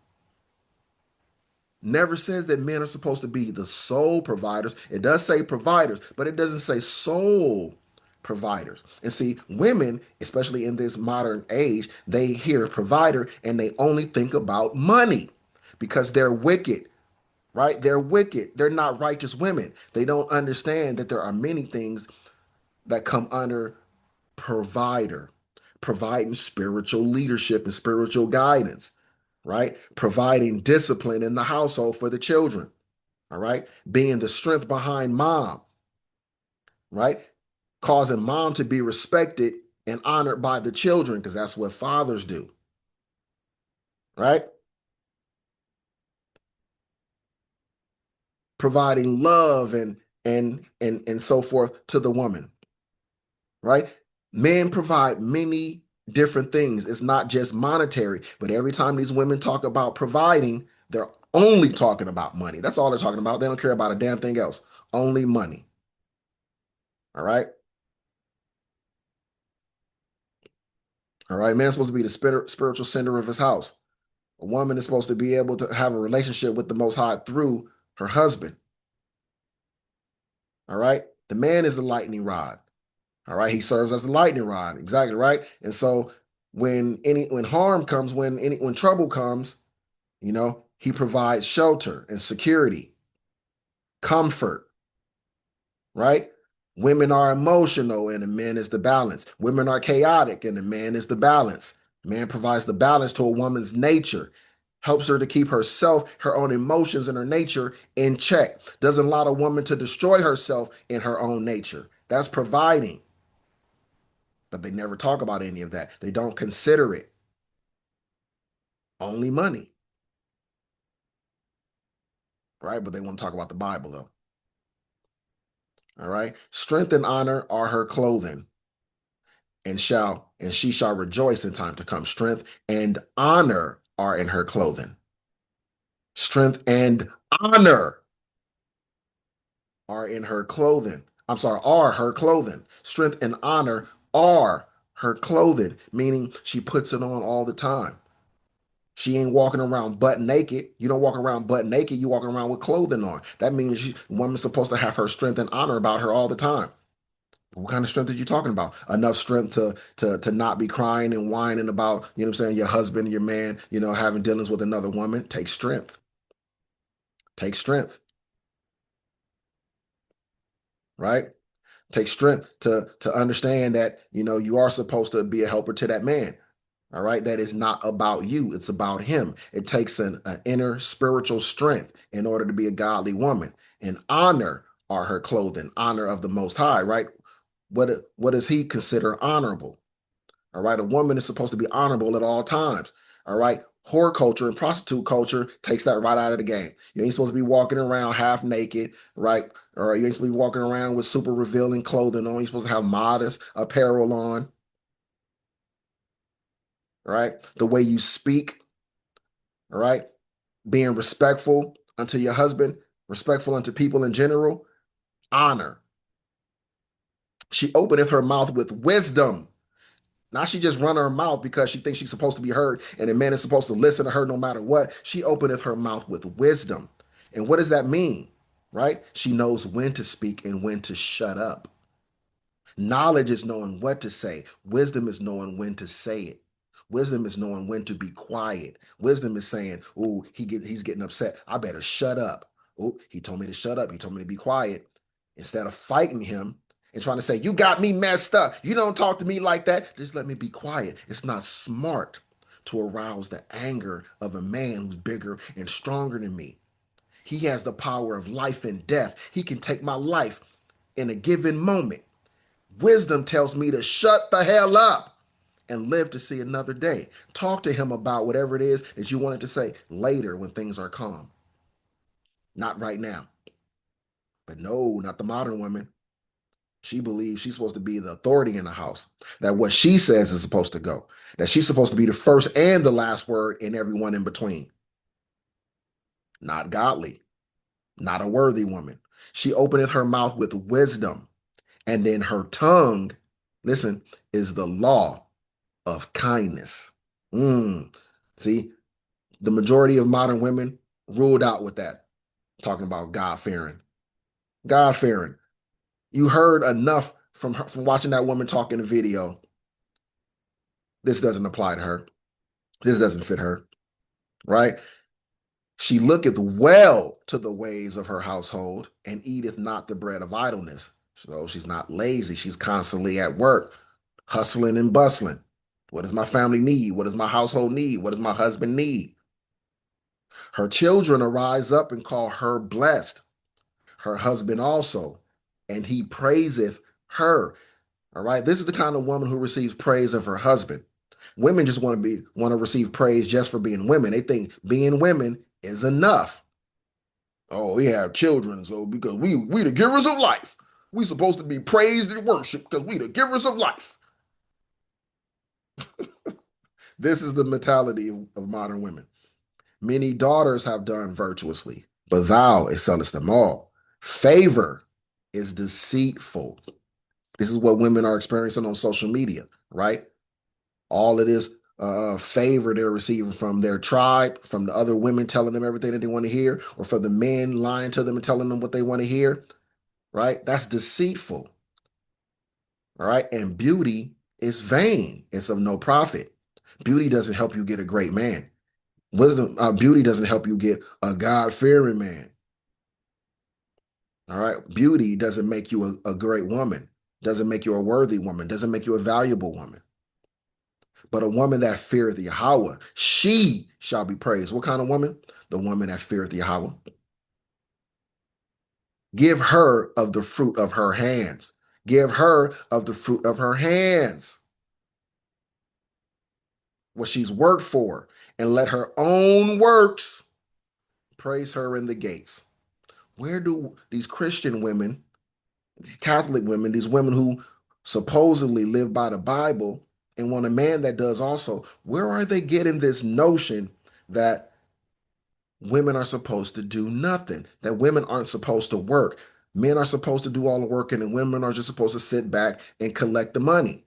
Never says that men are supposed to be the sole providers. It does say providers, but it doesn't say sole providers. And see, women, especially in this modern age, they hear provider and they only think about money because they're wicked, right? They're wicked. They're not righteous women. They don't understand that there are many things that come under provider, providing spiritual leadership and spiritual guidance, right? Providing discipline in the household for the children, all right? Being the strength behind mom, right? Causing mom to be respected and honored by the children, because that's what fathers do, right? Providing love and so forth to the woman, right? Men provide many different things. It's not just monetary, but every time these women talk about providing, they're only talking about money. That's all they're talking about. They don't care about a damn thing else. Only money. All right. All right. Man's supposed to be the spiritual center of his house. A woman is supposed to be able to have a relationship with the Most High through her husband. All right. The man is the lightning rod. All right. He serves as the lightning rod. Exactly right. And so when harm comes, when trouble comes, he provides shelter and security, comfort, right? Women are emotional and the man is the balance. Women are chaotic and the man is the balance. Man provides the balance to a woman's nature, helps her to keep herself, her own emotions and her nature in check. Doesn't allow a woman to destroy herself in her own nature. That's providing. But they never talk about any of that. They don't consider it. Only money. Right? But they want to talk about the Bible though. All right. Strength and honor are her clothing, and she shall rejoice in time to come. Strength and honor are in her clothing. Strength and honor are in her clothing. I'm sorry, are her clothing. Strength and honor are her clothing, meaning she puts it on all the time. She ain't walking around butt naked. You don't walk around butt naked. You walking around with clothing on. That means woman's supposed to have her strength and honor about her all the time. What kind of strength are you talking about? Enough strength to not be crying and whining about, what I'm saying, your husband, your man, having dealings with another woman. Take strength. Take strength. Right? Take strength to understand that, you are supposed to be a helper to that man. All right. That is not about you. It's about him. It takes an inner spiritual strength in order to be a godly woman. And honor are her clothing, honor of the Most High, right? What does he consider honorable? All right, a woman is supposed to be honorable at all times. All right, whore culture and prostitute culture takes that right out of the game. You ain't supposed to be walking around half naked, right? Or you ain't supposed to be walking around with super revealing clothing on. You're supposed to have modest apparel on, right? The way you speak, all right? Being respectful unto your husband, respectful unto people in general, honor. She openeth her mouth with wisdom. Now she just run her mouth because she thinks she's supposed to be heard and the man is supposed to listen to her no matter what. She openeth her mouth with wisdom. And what does that mean? Right? She knows when to speak and when to shut up. Knowledge is knowing what to say. Wisdom is knowing when to say it. Wisdom is knowing when to be quiet. Wisdom is saying, "Ooh, he's getting upset. I better shut up. Oh, he told me to shut up. He told me to be quiet." Instead of fighting him and trying to say, "You got me messed up. You don't talk to me like that. Just let me be quiet." It's not smart to arouse the anger of a man who's bigger and stronger than me. He has the power of life and death. He can take my life in a given moment. Wisdom tells me to shut the hell up and live to see another day. Talk to him about whatever it is that you wanted to say later when things are calm. Not right now. But no, not the modern woman. She believes she's supposed to be the authority in the house, that what she says is supposed to go, that she's supposed to be the first and the last word and everyone in between. Not godly, not a worthy woman. She openeth her mouth with wisdom, and then her tongue, listen, is the law of kindness. See, the majority of modern women ruled out with that, talking about God fearing. God fearing. You heard enough from her, from watching that woman talk in the video. This doesn't apply to her. This doesn't fit her, right? She looketh well to the ways of her household and eateth not the bread of idleness. So she's not lazy. She's constantly at work, hustling and bustling. What does my family need? What does my household need? What does my husband need? Her children arise up and call her blessed, her husband also, and he praiseth her. All right. This is the kind of woman who receives praise of her husband. Women just want to receive praise just for being women. They think being women is enough. Oh, we have children, so because we the givers of life. We supposed to be praised and worshiped because we the givers of life. This is the mentality of modern women. Many daughters have done virtuously, but thou excellest them all. Favor is deceitful. This is what women are experiencing on social media, right? All it is favor they're receiving from their tribe, from the other women telling them everything that they want to hear, or for the men lying to them and telling them what they want to hear, right? That's deceitful, all right? And beauty is vain. It's of no profit. Beauty doesn't help you get a great man. Beauty doesn't help you get a God-fearing man. All right. Beauty doesn't make you a great woman, doesn't make you a worthy woman, doesn't make you a valuable woman. But a woman that feareth Yahawah, she shall be praised. What kind of woman? The woman that feareth Yahawah. Give her of the fruit of her hands. Give her of the fruit of her hands. What she's worked for, and let her own works praise her in the gates. Where do these Christian women, these Catholic women, these women who supposedly live by the Bible and want a man that does also, where are they getting this notion that women are supposed to do nothing, that women aren't supposed to work? Men are supposed to do all the work, and then women are just supposed to sit back and collect the money.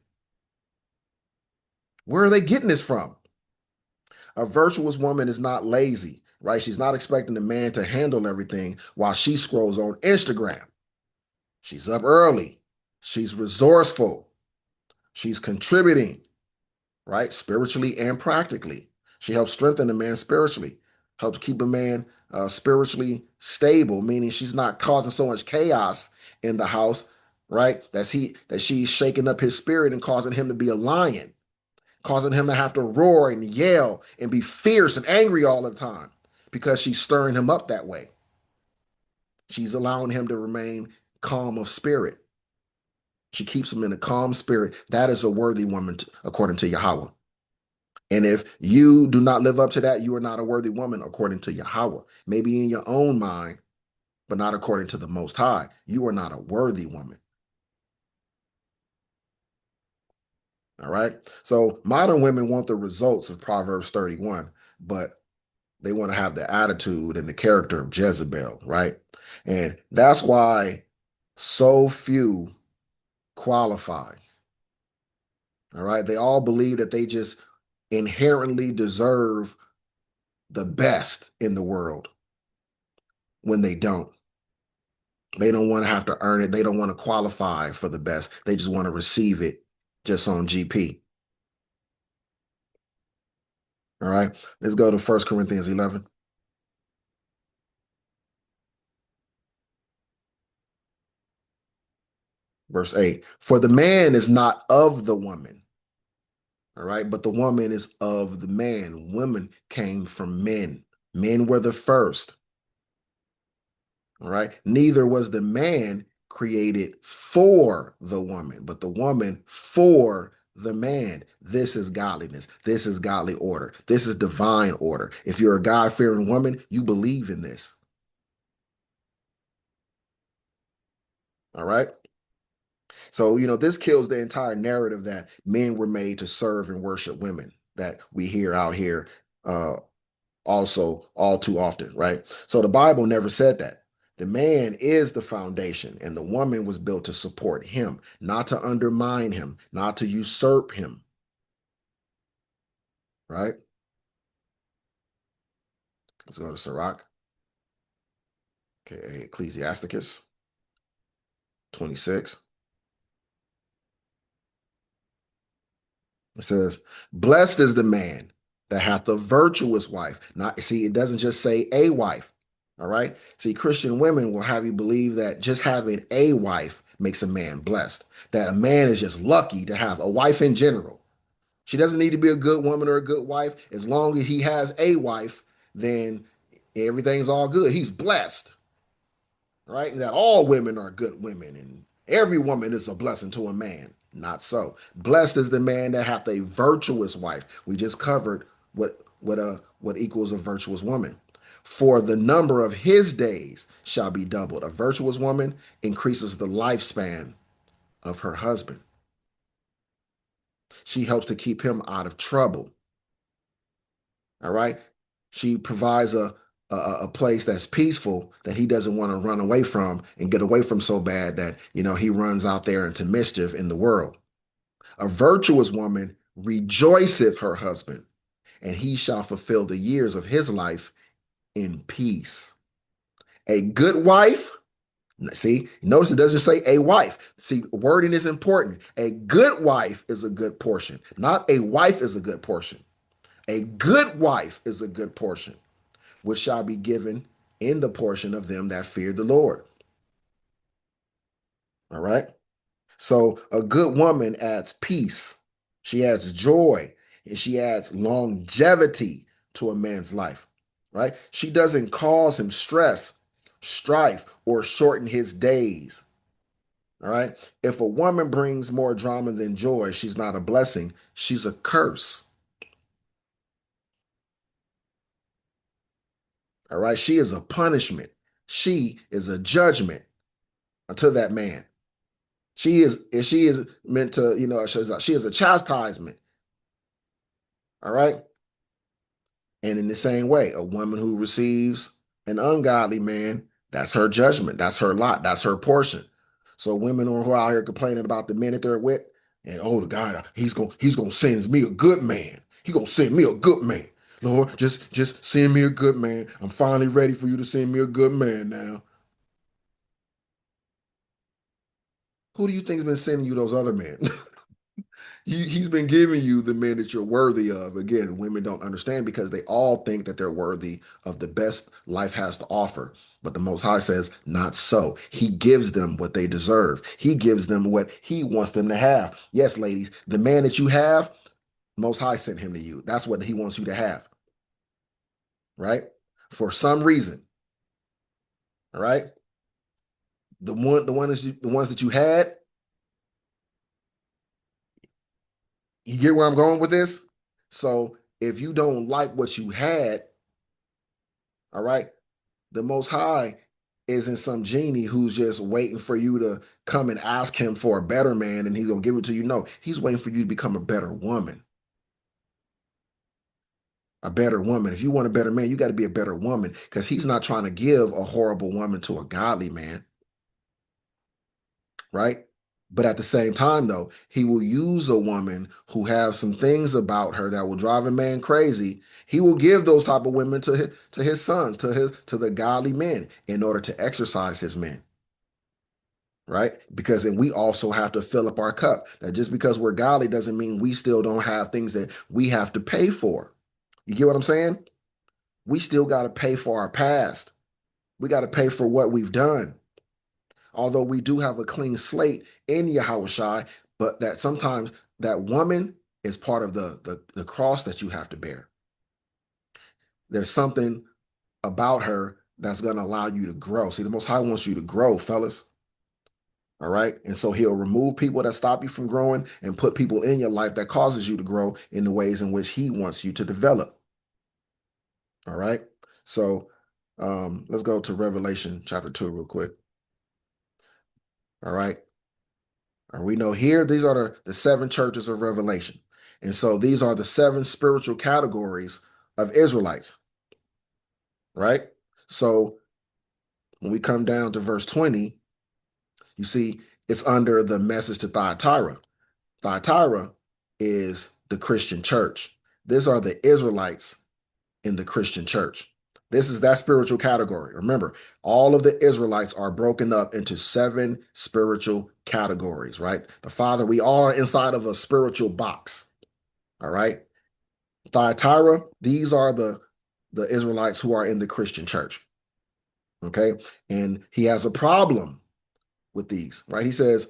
Where are they getting this from? A virtuous woman is not lazy, right? She's not expecting the man to handle everything while she scrolls on Instagram. She's up early. She's resourceful. She's contributing, right? Spiritually and practically. She helps strengthen a man spiritually, helps keep a man spiritually stable, meaning she's not causing so much chaos in the house, right? That she's shaking up his spirit and causing him to be a lion, causing him to have to roar and yell and be fierce and angry all the time because she's stirring him up that way. She's allowing him to remain calm of spirit. She keeps him in a calm spirit. That is a worthy woman, according to Yahawah. And if you do not live up to that, you are not a worthy woman, according to Yahawah. Maybe in your own mind, but not according to the Most High. You are not a worthy woman. All right. So modern women want the results of Proverbs 31, but they want to have the attitude and the character of Jezebel, right? And that's why so few qualify. All right. They all believe that they just inherently deserve the best in the world when they don't. They don't want to have to earn it. They don't want to qualify for the best. They just want to receive it just on GP. All right. Let's go to 1 Corinthians 11. Verse 8. For the man is not of the woman. All right. But the woman is of the man. Women came from men. Men were the first. All right. Neither was the man created for the woman, but the woman for the man. This is godliness. This is godly order. This is divine order. If you're a God-fearing woman, you believe in this. All right. So, this kills the entire narrative that men were made to serve and worship women that we hear out here also all too often, right? So the Bible never said that. The man is the foundation, and the woman was built to support him, not to undermine him, not to usurp him, right? Let's go to Sirach. Okay, Ecclesiasticus 26. It says, blessed is the man that hath a virtuous wife. Not see, it doesn't just say a wife. All right. See, Christian women will have you believe that just having a wife makes a man blessed, that a man is just lucky to have a wife in general. She doesn't need to be a good woman or a good wife. As long as he has a wife, then everything's all good. He's blessed, right? And that all women are good women and every woman is a blessing to a man. Not so. Blessed is the man that hath a virtuous wife. We just covered what equals a virtuous woman. For the number of his days shall be doubled. A virtuous woman increases the lifespan of her husband. She helps to keep him out of trouble. All right. She provides a place that's peaceful that he doesn't want to run away from and get away from so bad that, he runs out there into mischief in the world. A virtuous woman rejoiceth her husband, and he shall fulfill the years of his life in peace. A good wife, see, notice it doesn't say a wife. See, wording is important. A good wife is a good portion, not a wife is a good portion. A good wife is a good portion, which shall be given in the portion of them that fear the Lord. All right. So a good woman adds peace, she adds joy, and she adds longevity to a man's life, right? She doesn't cause him stress, strife, or shorten his days. All right. If a woman brings more drama than joy, she's not a blessing, she's a curse. All right. She is a punishment. She is a judgment unto that man. She is meant to, she is a chastisement. All right. And in the same way, a woman who receives an ungodly man, that's her judgment. That's her lot. That's her portion. So women who are out here complaining about the men that they're with, and oh, the God, he's gonna send me a good man. He's gonna send me a good man. Lord, just send me a good man. I'm finally ready for you to send me a good man now. Who do you think's been sending you those other men? He's been giving you the men that you're worthy of. Again, women don't understand because they all think that they're worthy of the best life has to offer. But the Most High says, not so. He gives them what they deserve. He gives them what he wants them to have. Yes, ladies, the man that you have, Most High sent him to you. That's what he wants you to have, right? For some reason, all right? The ones that you had. You get where I'm going with this? So if you don't like what you had, all right, the Most High isn't some genie who's just waiting for you to come and ask him for a better man and he's gonna give it to you. No, he's waiting for you to become a better woman. A better woman. If you want a better man, you got to be a better woman because he's not trying to give a horrible woman to a godly man, right? But at the same time, though, he will use a woman who has some things about her that will drive a man crazy. He will give those type of women to his sons, to the godly men, in order to exercise his men, right? Because then we also have to fill up our cup. That just because we're godly doesn't mean we still don't have things that we have to pay for. You get what I'm saying? We still got to pay for our past. We got to pay for what we've done. Although we do have a clean slate in Yahawah, but that sometimes that woman is part of the cross that you have to bear. There's something about her that's going to allow you to grow. See, the Most High wants you to grow, fellas. All right. And so he'll remove people that stop you from growing and put people in your life that causes you to grow in the ways in which he wants you to develop. All right. So let's go to Revelation chapter 2 real quick. All right. We know here, these are the seven churches of Revelation. And so these are the seven spiritual categories of Israelites, right? So when we come down to verse 20, you see it's under the message to Thyatira. Thyatira is the Christian church. These are the Israelites in the Christian church. This is that spiritual category. Remember, all of the Israelites are broken up into seven spiritual categories, right? The Father, we all are inside of a spiritual box, all right? Thyatira, these are the Israelites who are in the Christian church, okay? And he has a problem with these, right? He says,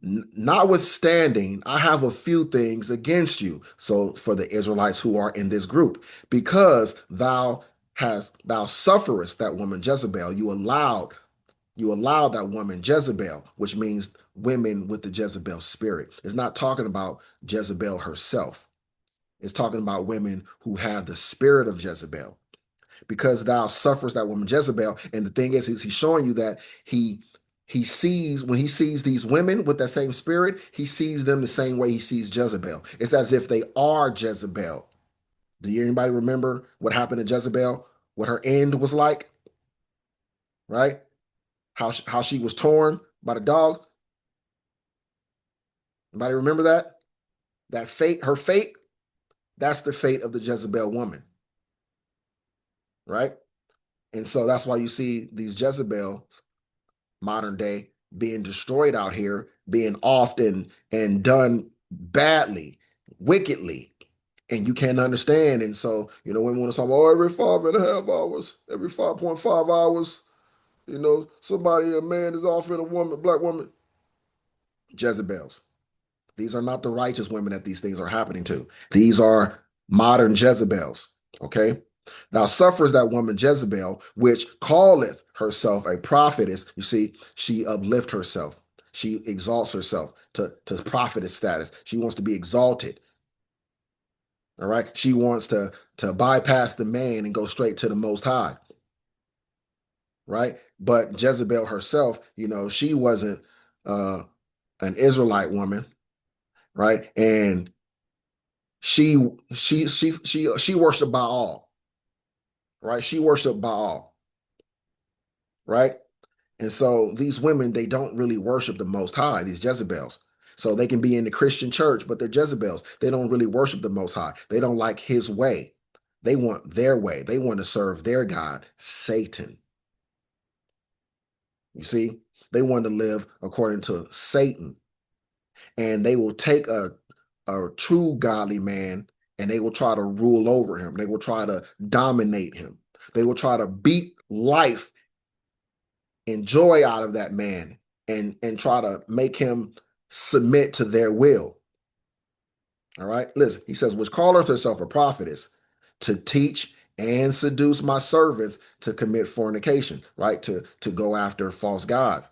notwithstanding, I have a few things against you. So for the Israelites who are in this group, because thou sufferest that woman Jezebel, you allowed that woman Jezebel, which means women with the Jezebel spirit. It's not talking about Jezebel herself. It's talking about women who have the spirit of Jezebel. Because thou suffers that woman Jezebel. And the thing is he's showing you that he sees, when he sees these women with that same spirit, he sees them the same way he sees Jezebel. It's as if they are Jezebel. Do anybody remember what happened to Jezebel? What her end was like? Right? How she was torn by the dog? Anybody remember that? That fate, her fate, that's the fate of the Jezebel woman. Right? And so that's why you see these Jezebels modern day being destroyed out here, being often and done badly, wickedly, and you can't understand. And so, women want to talk about, every 5.5 hours, every 5.5 hours, somebody, a man is offering a woman, black woman. Jezebels. These are not the righteous women that these things are happening to. These are modern Jezebels, okay? Now suffers that woman Jezebel, which calleth herself a prophetess. You see, she uplift herself. She exalts herself to prophetess status. She wants to be exalted. All right. She wants to bypass the man and go straight to the Most High. Right. But Jezebel herself, she wasn't an Israelite woman. Right. And she worshiped Baal. Right. She worshiped Baal. Right. And so these women, they don't really worship the Most High, these Jezebels. So they can be in the Christian church, but they're Jezebels. They don't really worship the Most High. They don't like his way. They want their way. They want to serve their God, Satan. You see, they want to live according to Satan. And they will take a true godly man and they will try to rule over him. They will try to dominate him. They will try to beat life and joy out of that man and try to make him submit to their will. All right. Listen, he says, which calleth herself a prophetess, to teach and seduce my servants to commit fornication, right? To go after false gods.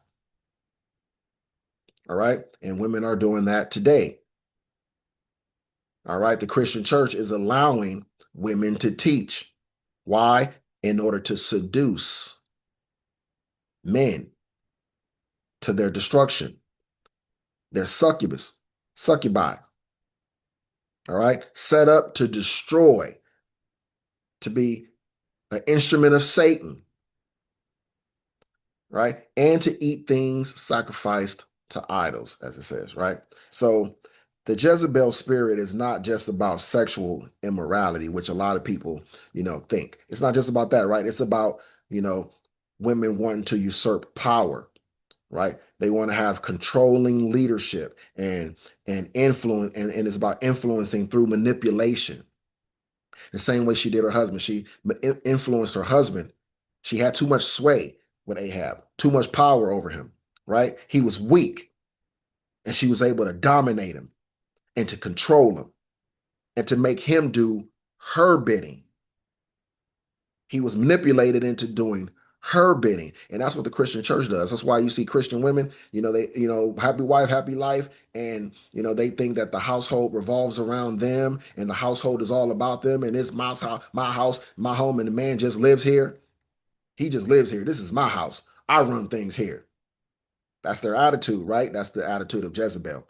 All right. And women are doing that today. All right. The Christian church is allowing women to teach. Why? In order to seduce men to their destruction. They're succubi. All right. Set up to destroy, to be an instrument of Satan, right? And to eat things sacrificed to idols, as it says, right? So the Jezebel spirit is not just about sexual immorality, which a lot of people, think. It's not just about that, right? It's about, women wanting to usurp power, right? They want to have controlling leadership and influence, and it's about influencing through manipulation. The same way she did her husband. She influenced her husband. She had too much sway with Ahab, too much power over him, right? He was weak, and she was able to dominate him and to control him and to make him do her bidding. He was manipulated into doing her bidding. And that's what the Christian church does. That's why you see Christian women, they, happy wife, happy life. And, they think that the household revolves around them and the household is all about them. And it's my house, my home. And the man just lives here. He just lives here. This is my house. I run things here. That's their attitude, right? That's the attitude of Jezebel.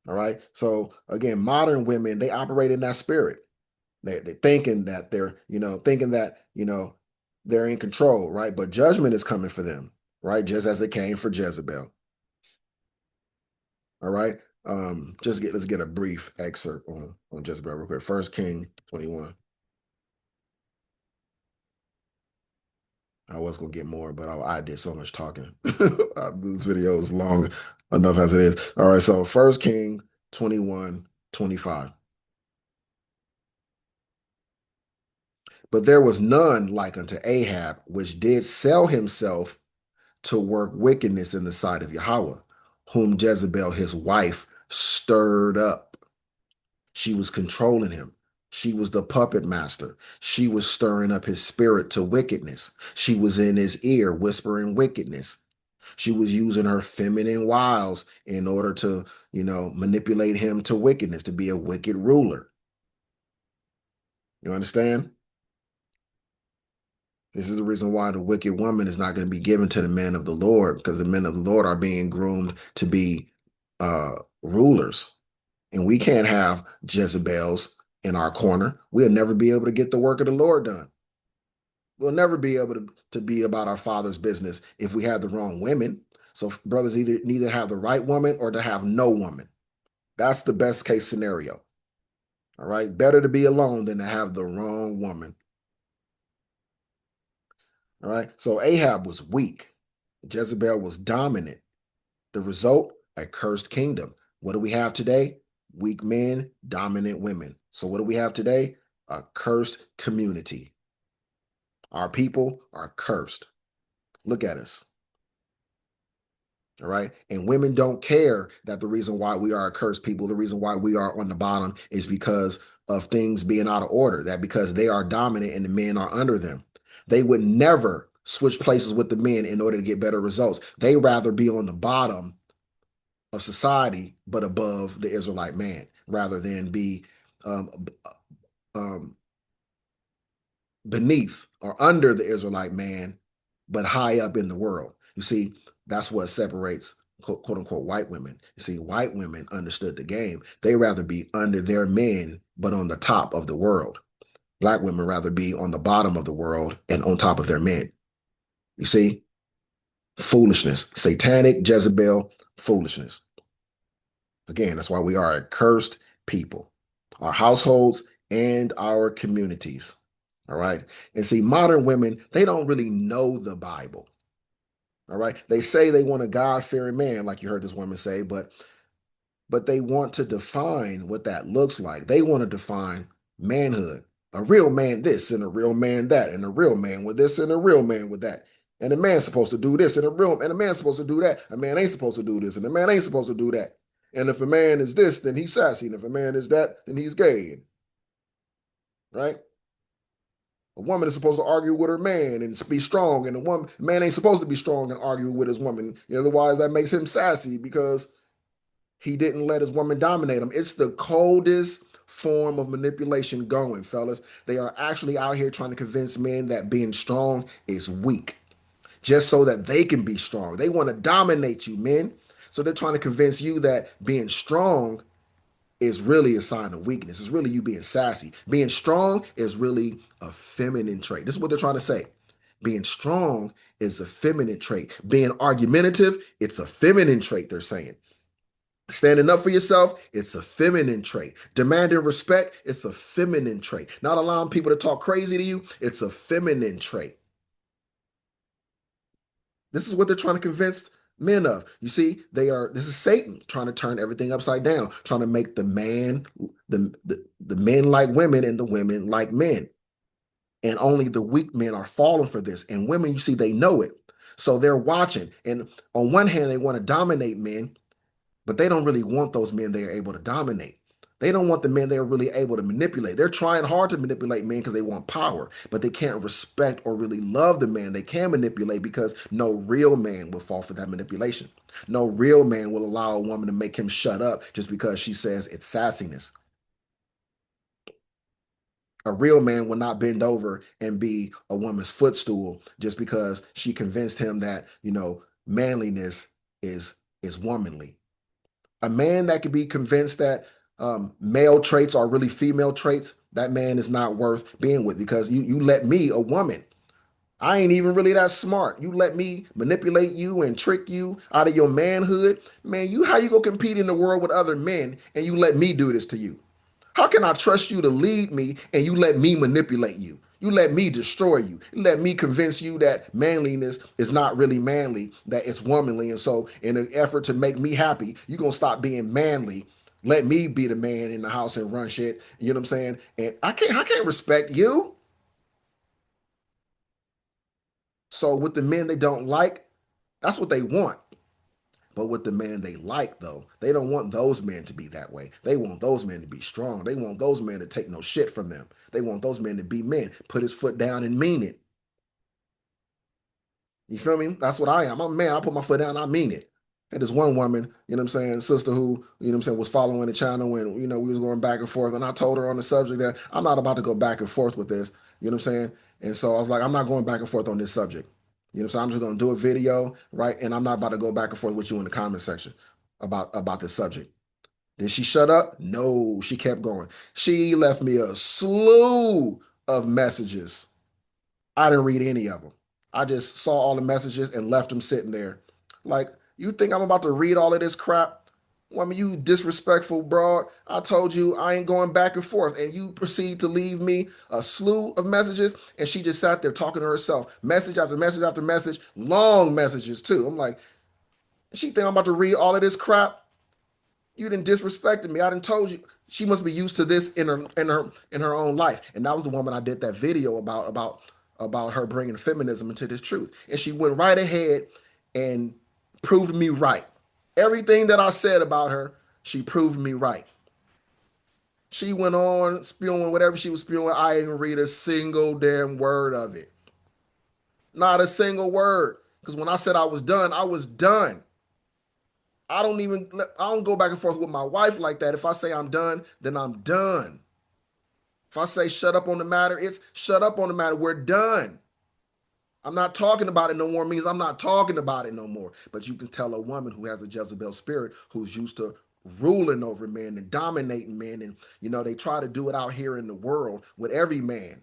All right. So again, modern women, they operate in that spirit. They're thinking that they're in control, right? But judgment is coming for them, right? Just as it came for Jezebel. All right. Let's get a brief excerpt on Jezebel real quick. 1 King 21. I was gonna get more, but I did so much talking. This video is long enough as it is. All right, so 1 King 21:25. But there was none like unto Ahab, which did sell himself to work wickedness in the sight of Yahawah, whom Jezebel his wife stirred up. She was controlling him. She was the puppet master. She was stirring up his spirit to wickedness. She was in his ear whispering wickedness. She was using her feminine wiles in order to, manipulate him to wickedness, to be a wicked ruler. You understand? This is the reason why the wicked woman is not going to be given to the men of the Lord, because the men of the Lord are being groomed to be rulers. And we can't have Jezebels in our corner. We'll never be able to get the work of the Lord done. We'll never be able to be about our Father's business if we have the wrong women. So brothers either need to have the right woman or to have no woman. That's the best case scenario. All right. Better to be alone than to have the wrong woman. All right. So Ahab was weak. Jezebel was dominant. The result, a cursed kingdom. What do we have today? Weak men, dominant women. So what do we have today? A cursed community. Our people are cursed. Look at us. All right. And women don't care that the reason why we are a cursed people, the reason why we are on the bottom is because of things being out of order, that because they are dominant and the men are under them. They would never switch places with the men in order to get better results. They rather be on the bottom of society, but above the Israelite man, rather than be beneath or under the Israelite man, but high up in the world. You see, that's what separates quote unquote white women. You see, white women understood the game. They rather be under their men, but on the top of the world. Black women rather be on the bottom of the world and on top of their men. You see, foolishness, satanic Jezebel foolishness. Again, that's why we are a cursed people, our households and our communities. All right. And see, modern women, they don't really know the Bible. All right. They say they want a God-fearing man, like you heard this woman say, but they want to define what that looks like. They want to define manhood. A real man this and a real man that, and a real man with this and a real man with that. And a man's supposed to do this and a man's supposed to do that. A man ain't supposed to do this and a man ain't supposed to do that. And if a man is this, then he's sassy. And if a man is that, then he's gay. right? A woman is supposed to argue with her man and be strong, and man ain't supposed to be strong and argue with his woman. Otherwise, that makes him sassy because he didn't let his woman dominate him. It's the coldest form of manipulation going, fellas. They are actually out here trying to convince men that being strong is weak, just so that they can be strong. They want to dominate you, men. So they're trying to convince you that being strong is really a sign of weakness. It's really you being sassy. Being strong is really a feminine trait. This is what they're trying to say. Being strong is a feminine trait. Being argumentative, it's a feminine trait, they're saying. Standing up for yourself, it's a feminine trait. Demanding respect, it's a feminine trait. Not allowing people to talk crazy to you, it's a feminine trait. This is what they're trying to convince men of. You see, this is Satan trying to turn everything upside down, trying to make the men like women and the women like men. And only the weak men are falling for this. And women, you see, they know it. So they're watching. And on one hand, they want to dominate men, but they don't really want those men they are able to dominate. They don't want the men they're really able to manipulate. They're trying hard to manipulate men because they want power, but they can't respect or really love the man they can manipulate because no real man will fall for that manipulation. No real man will allow a woman to make him shut up just because she says it's sassiness. A real man will not bend over and be a woman's footstool just because she convinced him that, manliness is womanly. A man that could be convinced that male traits are really female traits, that man is not worth being with because you let me, a woman, I ain't even really that smart. You let me manipulate you and trick you out of your manhood. Man, how you go compete in the world with other men and you let me do this to you? How can I trust you to lead me and you let me manipulate you? You let me destroy you. You let me convince you that manliness is not really manly, that it's womanly. And so, in an effort to make me happy, you're going to stop being manly. Let me be the man in the house and run shit. You know what I'm saying? And I can't respect you. So, with the men they don't like, that's what they want. But with the man they like, though, they don't want those men to be that way. They want those men to be strong. They want those men to take no shit from them. They want those men to be men, put his foot down and mean it. You feel me? That's what I am. I'm a man. I put my foot down. I mean it. And this one woman, sister who, was following the channel when, we was going back and forth. And I told her on the subject that I'm not about to go back and forth with this. You know what I'm saying? And so I was like, I'm not going back and forth on this subject. So I'm just going to do a video, right? And I'm not about to go back and forth with you in the comment section about this subject. Did she shut up? No, she kept going. She left me a slew of messages. I didn't read any of them. I just saw all the messages and left them sitting there. Like, you think I'm about to read all of this crap? Woman, you disrespectful broad. I told you I ain't going back and forth. And you proceed to leave me a slew of messages. And she just sat there talking to herself. Message after message after message. Long messages, too. I'm like, she think I'm about to read all of this crap? You didn't disrespected me. I didn't told you. She must be used to this in her own life. And that was the woman I did that video about her bringing feminism into this truth. And she went right ahead and proved me right. Everything that I said about her, she proved me right. She went on spewing whatever she was spewing. I didn't read a single damn word of it. Not a single word. Because when I said I was done, I was done. I don't go back and forth with my wife like that. If I say I'm done, then I'm done. If I say shut up on the matter, it's shut up on the matter. We're done. I'm not talking about it no more means I'm not talking about it no more. But you can tell a woman who has a Jezebel spirit who's used to ruling over men and dominating men. And, they try to do it out here in the world with every man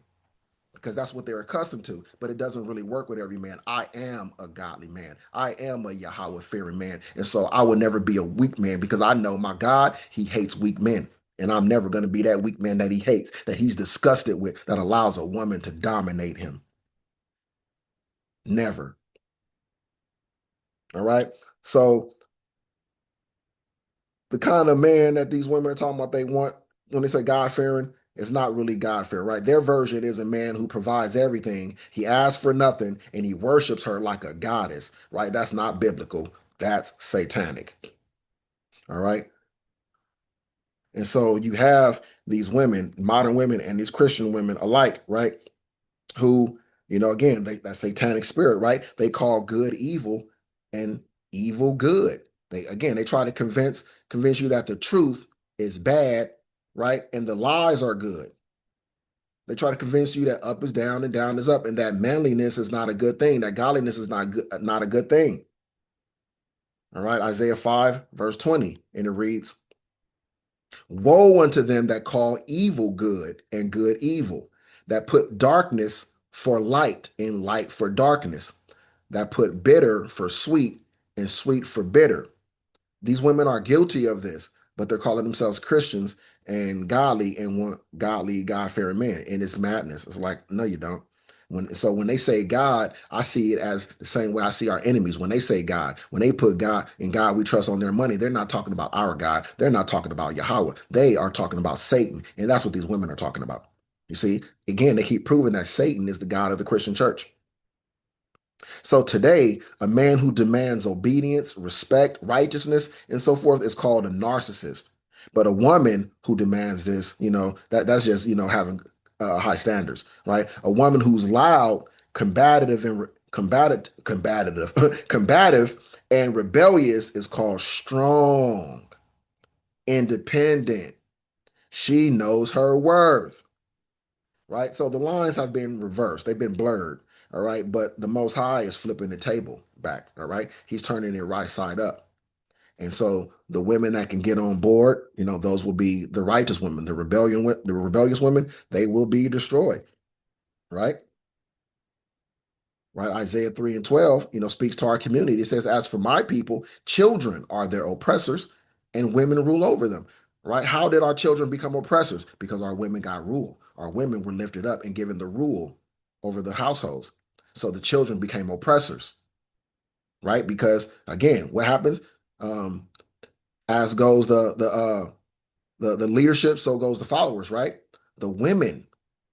because that's what they're accustomed to. But it doesn't really work with every man. I am a godly man. I am a Yahawah fearing man. And so I will never be a weak man because I know my God, he hates weak men. And I'm never going to be that weak man that he hates, that he's disgusted with, that allows a woman to dominate him. Never. All right. So the kind of man that these women are talking about they want when they say God fearing, it's not really God fearing, right? Their version is a man who provides everything. He asks for nothing and he worships her like a goddess, right? That's not biblical. That's satanic. All right. And so you have these women, modern women and these Christian women alike, right? Who, again, that satanic spirit, right? They call good evil and evil good. They try to convince you that the truth is bad, right? And the lies are good. They try to convince you that up is down and down is up, and that manliness is not a good thing, that godliness is not a good thing. All right, Isaiah 5, verse 20, and it reads, "Woe unto them that call evil good and good evil, that put darkness for light and light for darkness, that put bitter for sweet and sweet for bitter." These women are guilty of this, but they're calling themselves Christians and godly and want godly, God-fearing men. And it's madness. It's like, no, you don't. When they say God, I see it as the same way I see our enemies. When they say God, when they put God in God we trust on their money, they're not talking about our God. They're not talking about Yahawah. They are talking about Satan. And that's what these women are talking about. You see, again, they keep proving that Satan is the God of the Christian church. So today, a man who demands obedience, respect, righteousness, and so forth is called a narcissist. But a woman who demands this, that's just, having high standards, right? A woman who's loud, combative, and combative and rebellious is called strong, independent. She knows her worth, right? So the lines have been reversed. They've been blurred. All right. But the Most High is flipping the table back. All right. He's turning it right side up. And so the women that can get on board, those will be the righteous women, the rebellious women, they will be destroyed. Right. Right. Isaiah 3 and 12, speaks to our community. It says, "As for my people, children are their oppressors and women rule over them." Right. How did our children become oppressors? Because our women got rule. Our women were lifted up and given the rule over the households. So the children became oppressors. Right. Because again, what happens? As goes the leadership, so goes the followers, right? The women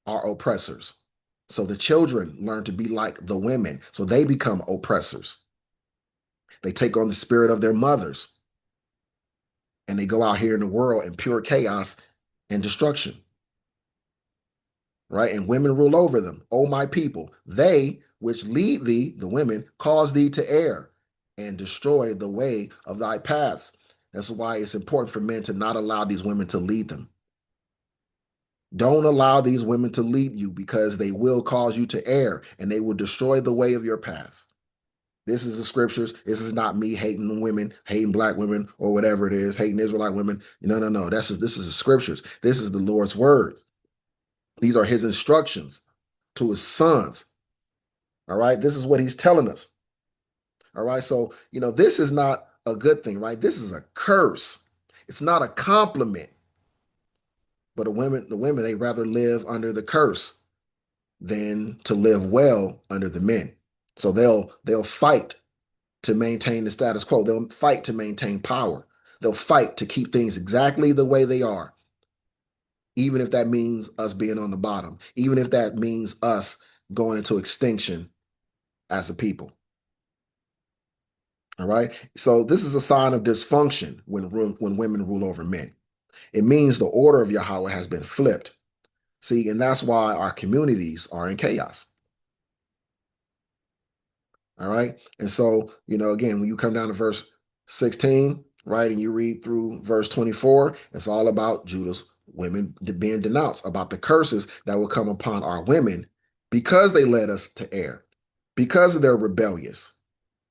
are oppressors. So the children learn to be like the women. So they become oppressors. They take on the spirit of their mothers. And they go out here in the world in pure chaos and destruction. Right? And women rule over them. "O my people, they which lead thee," the women, "cause thee to err and destroy the way of thy paths." That's why it's important for men to not allow these women to lead them. Don't allow these women to lead you, because they will cause you to err and they will destroy the way of your paths. This is the scriptures. This is not me hating women, hating black women, or whatever it is, hating Israelite women. No. This is the scriptures. This is the Lord's word. These are his instructions to his sons. All right. This is what he's telling us. All right. So, this is not a good thing, right? This is a curse. It's not a compliment. But the women, they rather live under the curse than to live well under the men. So they'll fight to maintain the status quo. They'll fight to maintain power. They'll fight to keep things exactly the way they are, even if that means us being on the bottom, even if that means us going into extinction as a people. All right. So this is a sign of dysfunction when women rule over men. It means the order of Yahawah has been flipped. See, and that's why our communities are in chaos. All right. And so, again, when you come down to verse 16, right, and you read through verse 24, it's all about Judah's women being denounced, about the curses that will come upon our women because they led us to err, because they're rebellious.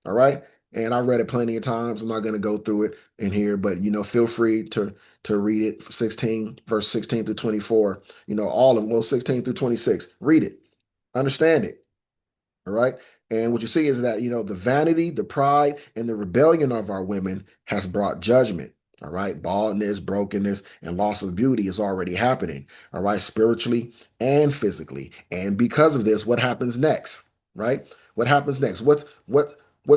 All right. And I read it plenty of times. I'm not going to go through it in here, but feel free to read it. 16, verse 16 through 24. All of 16 through 26. Read it, understand it. All right. And what you see is that, the vanity, the pride, and the rebellion of our women has brought judgment. All right. Baldness, brokenness, and loss of beauty is already happening. All right. Spiritually and physically. And because of this, what happens next? Right. What happens next? What's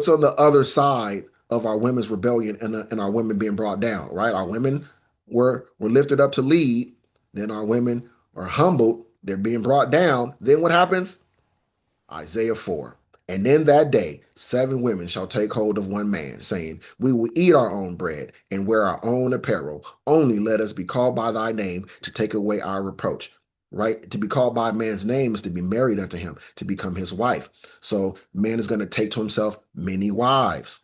on the other side of our women's rebellion and our women being brought down? Right. Our women were lifted up to lead. Then our women are humbled. They're being brought down. Then what happens? Isaiah 4. And in that day, 7 women shall take hold of one man, saying, we will eat our own bread and wear our own apparel. Only let us be called by thy name to take away our reproach. Right? To be called by a man's name is to be married unto him, to become his wife. So man is going to take to himself many wives.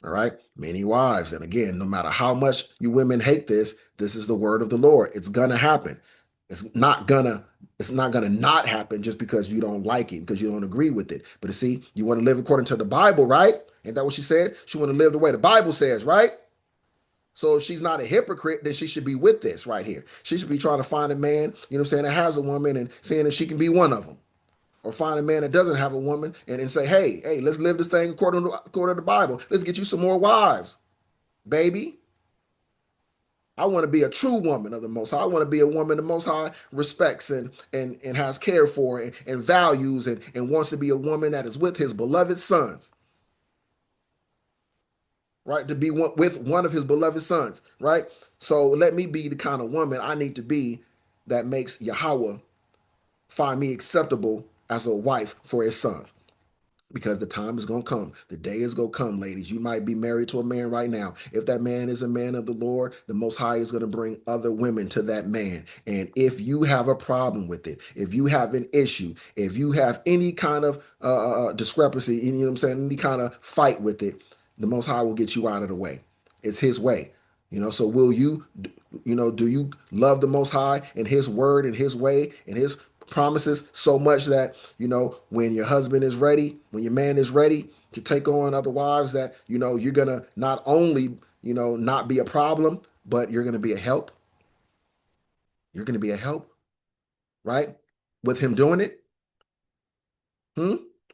All right, many wives. And again, no matter how much you women hate this, this is the word of the Lord. It's gonna happen. It's not gonna not happen just because you don't like it, because you don't agree with it. But you see, you want to live according to the Bible, right? Ain't that what she said? She want to live the way the Bible says, right? So if she's not a hypocrite, then she should be with this right here. She should be trying to find a man, you know what I'm saying, that has a woman and saying that she can be one of them. Or find a man that doesn't have a woman and say, hey, let's live this thing according to the Bible. Let's get you some more wives, baby. I want to be a true woman of the Most High. I want to be a woman the Most High respects and has care for and values and wants to be a woman that is with his beloved sons, right? To be with one of his beloved sons, right? So let me be the kind of woman I need to be that makes Yahawah find me acceptable as a wife for his sons. Because the time is going to come. The day is going to come, ladies. You might be married to a man right now. If that man is a man of the Lord, the Most High is going to bring other women to that man. And if you have a problem with it, if you have an issue, if you have any kind of discrepancy, you know what I'm saying, any kind of fight with it, the Most High will get you out of the way. It's his way. So will you, do you love the Most High and his word and his way and his promises so much that, when your husband is ready, when your man is ready to take on other wives, that, you're going to not only, not be a problem, but you're going to be a help. You're going to be a help, right? With him doing it.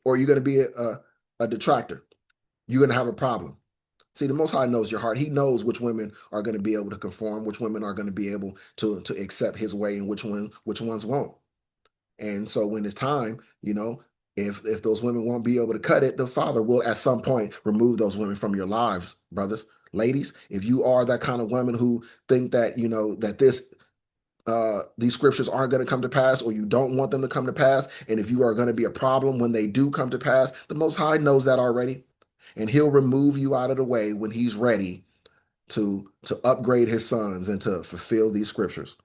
Or you're going to be a detractor. You're going to have a problem. See, the Most High knows your heart. He knows which women are going to be able to conform, which women are going to be able to accept his way, and which ones won't. And so when it's time, if those women won't be able to cut it, the Father will at some point remove those women from your lives, brothers, ladies. If you are that kind of woman who think that, that these scriptures aren't going to come to pass, or you don't want them to come to pass, and if you are going to be a problem when they do come to pass, the Most High knows that already. And he'll remove you out of the way when he's ready to upgrade his sons and to fulfill these scriptures.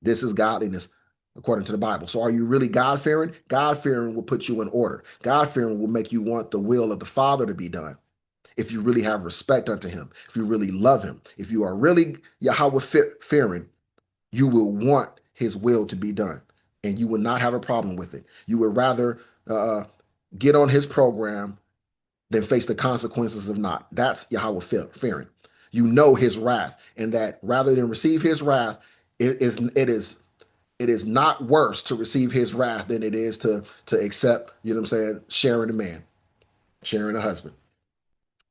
This is godliness according to the Bible. So are you really God-fearing? God-fearing will put you in order. God-fearing will make you want the will of the Father to be done. If you really have respect unto him, if you really love him, if you are really Yahawah fearing, you will want his will to be done, and you will not have a problem with it. You would rather get on his program than face the consequences of not. That's Yahawah fearing. You know his wrath, and that rather than receive his wrath, it is not worse to receive his wrath than it is to accept, sharing a man, sharing a husband.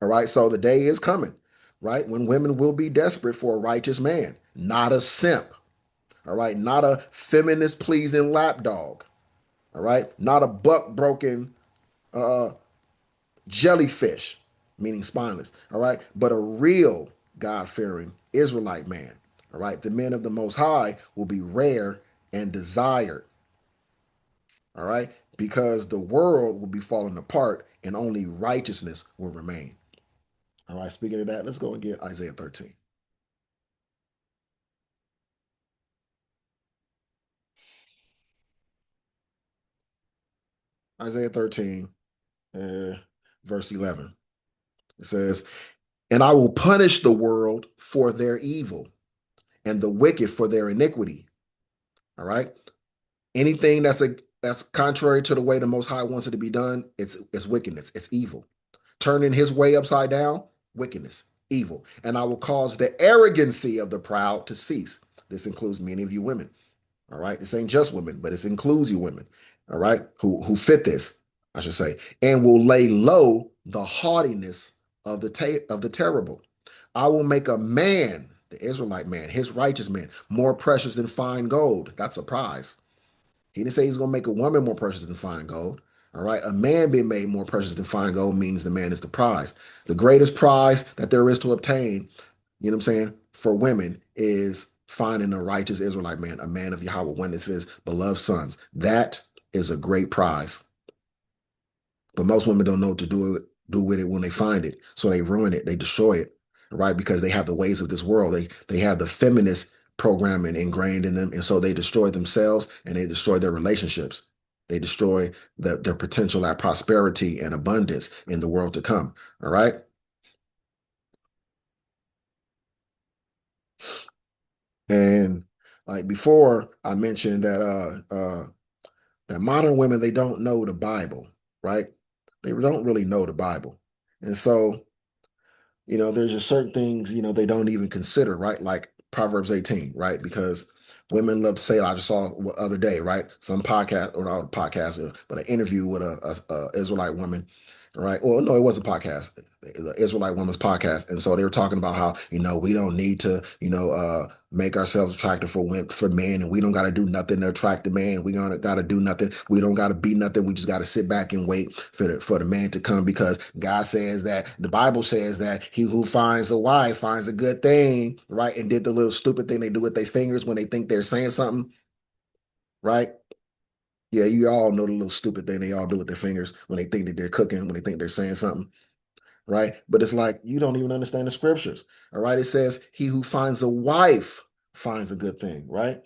All right, so the day is coming, right, when women will be desperate for a righteous man, not a simp. All right, not a feminist pleasing lapdog. All right, not a buck broken jellyfish, meaning spineless. All right, but a real God fearing Israelite man. All right, the men of the Most High will be rare and desired. All right, because the world will be falling apart and only righteousness will remain. All right, speaking of that, let's go and get Isaiah 13. Isaiah 13, verse 11. It says, and I will punish the world for their evil and the wicked for their iniquity. All right. Anything that's contrary to the way the Most High wants it to be done, it's wickedness. It's evil. Turning his way upside down, wickedness, evil. And I will cause the arrogancy of the proud to cease. This includes many of you women. All right. This ain't just women, but it includes you women. All right. Who fit this, I should say, and will lay low the haughtiness of the terrible. I will make a man, the Israelite man, his righteous man, more precious than fine gold. That's a prize. He didn't say he's going to make a woman more precious than fine gold. All right. A man being made more precious than fine gold means the man is the prize. The greatest prize that there is to obtain, you know what I'm saying, for women is finding a righteous Israelite man, a man of Yahawah, one of his beloved sons. That is a great prize. But most women don't know what to do with it when they find it. So they ruin it, they destroy it, right? Because they have the ways of this world. They have the feminist programming ingrained in them. And so they destroy themselves and they destroy their relationships. They destroy their potential at prosperity and abundance in the world to come. All right. And like before, I mentioned that modern women, they don't know the Bible, right? They don't really know the Bible. And so, there's just certain things, they don't even consider, right? Like Proverbs 18, right? Because women love to say, I just saw the other day, right? Some podcast, or not a podcast, but an interview with a Israelite woman, right? Well, no, it wasn't a podcast, the Israelite woman's podcast. And so they were talking about how, we don't need to, make ourselves attractive for men, and we don't got to do nothing to attract the man. We got to do nothing. We don't got to be nothing. We just got to sit back and wait for the man to come, because God says that, the Bible says that he who finds a wife finds a good thing, right? And did the little stupid thing they do with their fingers when they think they're saying something, right? Yeah, you all know the little stupid thing they all do with their fingers when they think that they're cooking, when they think they're saying something, right? But it's like, you don't even understand the scriptures, all right? It says, he who finds a wife finds a good thing, right?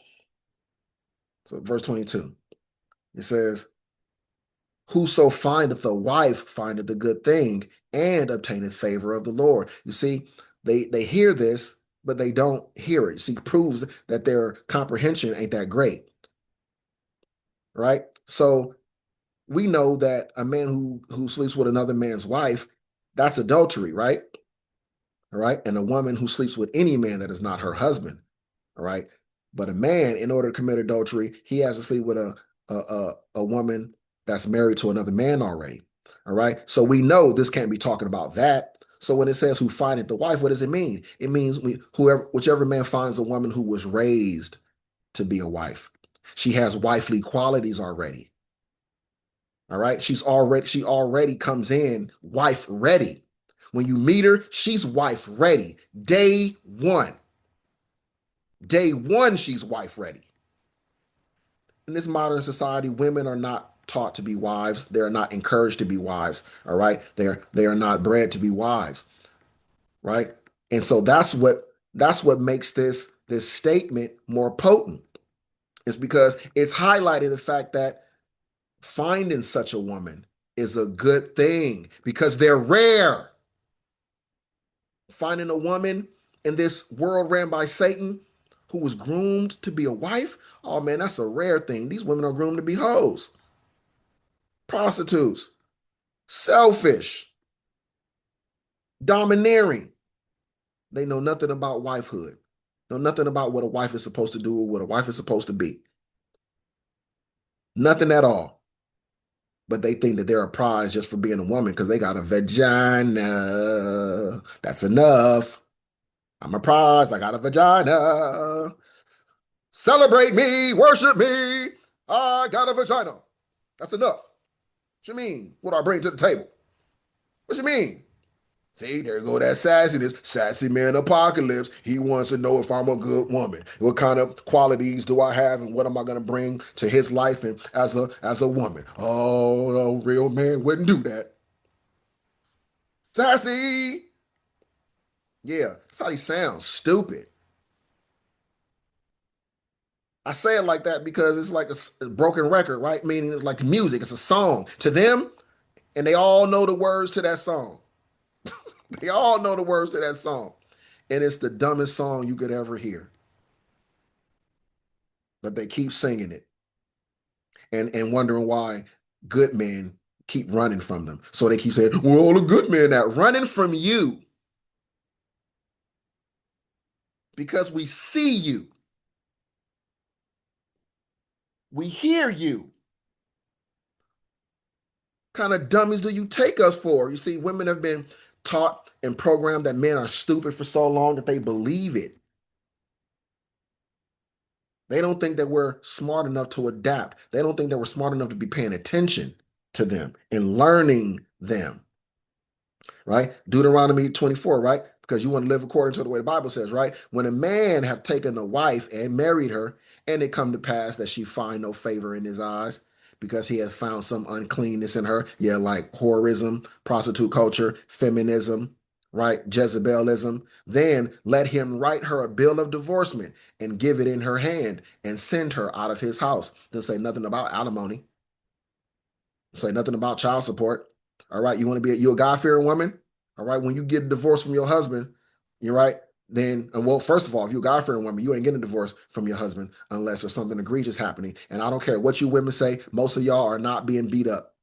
So verse 22, it says, whoso findeth a wife findeth a good thing and obtaineth favor of the Lord. You see, they hear this, but they don't hear it. You see, it proves that their comprehension ain't that great, right? So we know that a man who sleeps with another man's wife, that's adultery, right? All right. And a woman who sleeps with any man that is not her husband, all right. But a man, in order to commit adultery, he has to sleep with a woman that's married to another man already. All right. So we know this can't be talking about that. So when it says who findeth the wife, what does it mean? It means whichever man finds a woman who was raised to be a wife. She has wifely qualities already. All right. She already comes in wife ready. When you meet her, she's wife ready. Day one. Day one, she's wife ready. In this modern society, women are not taught to be wives. They are not encouraged to be wives. All right. They are not bred to be wives. Right. And so that's what makes this statement more potent. It's because it's highlighting the fact that finding such a woman is a good thing, because they're rare. Finding a woman in this world ran by Satan who was groomed to be a wife, oh man, that's a rare thing. These women are groomed to be hoes, prostitutes, selfish, domineering. They know nothing about wifehood, know nothing about what a wife is supposed to do or what a wife is supposed to be. Nothing at all. But they think that they're a prize just for being a woman because they got a vagina. That's enough. I'm a prize. I got a vagina. Celebrate me, worship me. I got a vagina. That's enough. What you mean? What do I bring to the table? What you mean? See, there you go, that sassiness. Sassy man apocalypse. He wants to know if I'm a good woman. What kind of qualities do I have, and what am I going to bring to his life and as a woman? Oh, a real man wouldn't do that. Sassy. Yeah, that's how he sounds. Stupid. I say it like that because it's like a broken record, right? Meaning it's like music. It's a song to them, and they all know the words to that song. They all know the words to that song. And it's the dumbest song you could ever hear. But they keep singing it and wondering why good men keep running from them. So they keep saying, well, all the good men that running from you because we see you. We hear you. What kind of dummies do you take us for? You see, women have been taught and programmed that men are stupid for so long that they believe it. They don't think that we're smart enough to adapt. They don't think that we're smart enough to be paying attention to them and learning them, right? Deuteronomy 24, right? Because you want to live according to the way the Bible says, right? When a man have taken a wife and married her, and it come to pass that she find no favor in his eyes, because he has found some uncleanness in her. Yeah, like whorism, prostitute culture, feminism, right? Jezebelism. Then let him write her a bill of divorcement and give it in her hand and send her out of his house. Doesn't say nothing about alimony. Say nothing about child support. All right, you want to be you a God-fearing woman? All right, when you get a divorce from your husband, you're right. Then, and well, first of all, if you're a God-fearing woman, you ain't getting a divorce from your husband unless there's something egregious happening. And I don't care what you women say, most of y'all are not being beat up.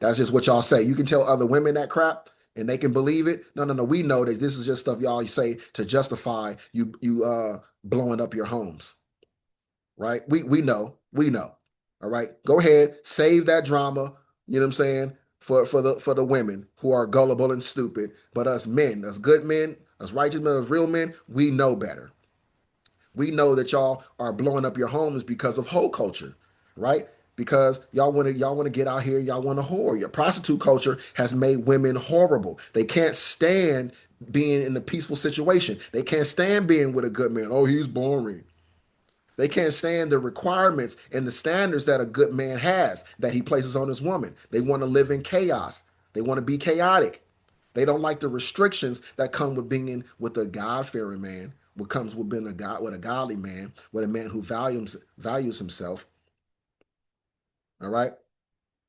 That's just what y'all say. You can tell other women that crap and they can believe it. No, no, no. We know that this is just stuff y'all say to justify you blowing up your homes. Right? We know. We know. All right. Go ahead, save that drama, you know what I'm saying? For the women who are gullible and stupid. But us men, us good men, us righteous men, us real men, we know better. We know that y'all are blowing up your homes because of hoe culture, right? Because y'all want to get out here, y'all want to whore. Your prostitute culture has made women horrible. They can't stand being in a peaceful situation. They can't stand being with a good man. Oh, he's boring. They can't stand the requirements and the standards that a good man has that he places on his woman. They want to live in chaos. They want to be chaotic. They don't like the restrictions that come with being with a God-fearing man, what comes with being with a godly man, with a man who values himself. All right.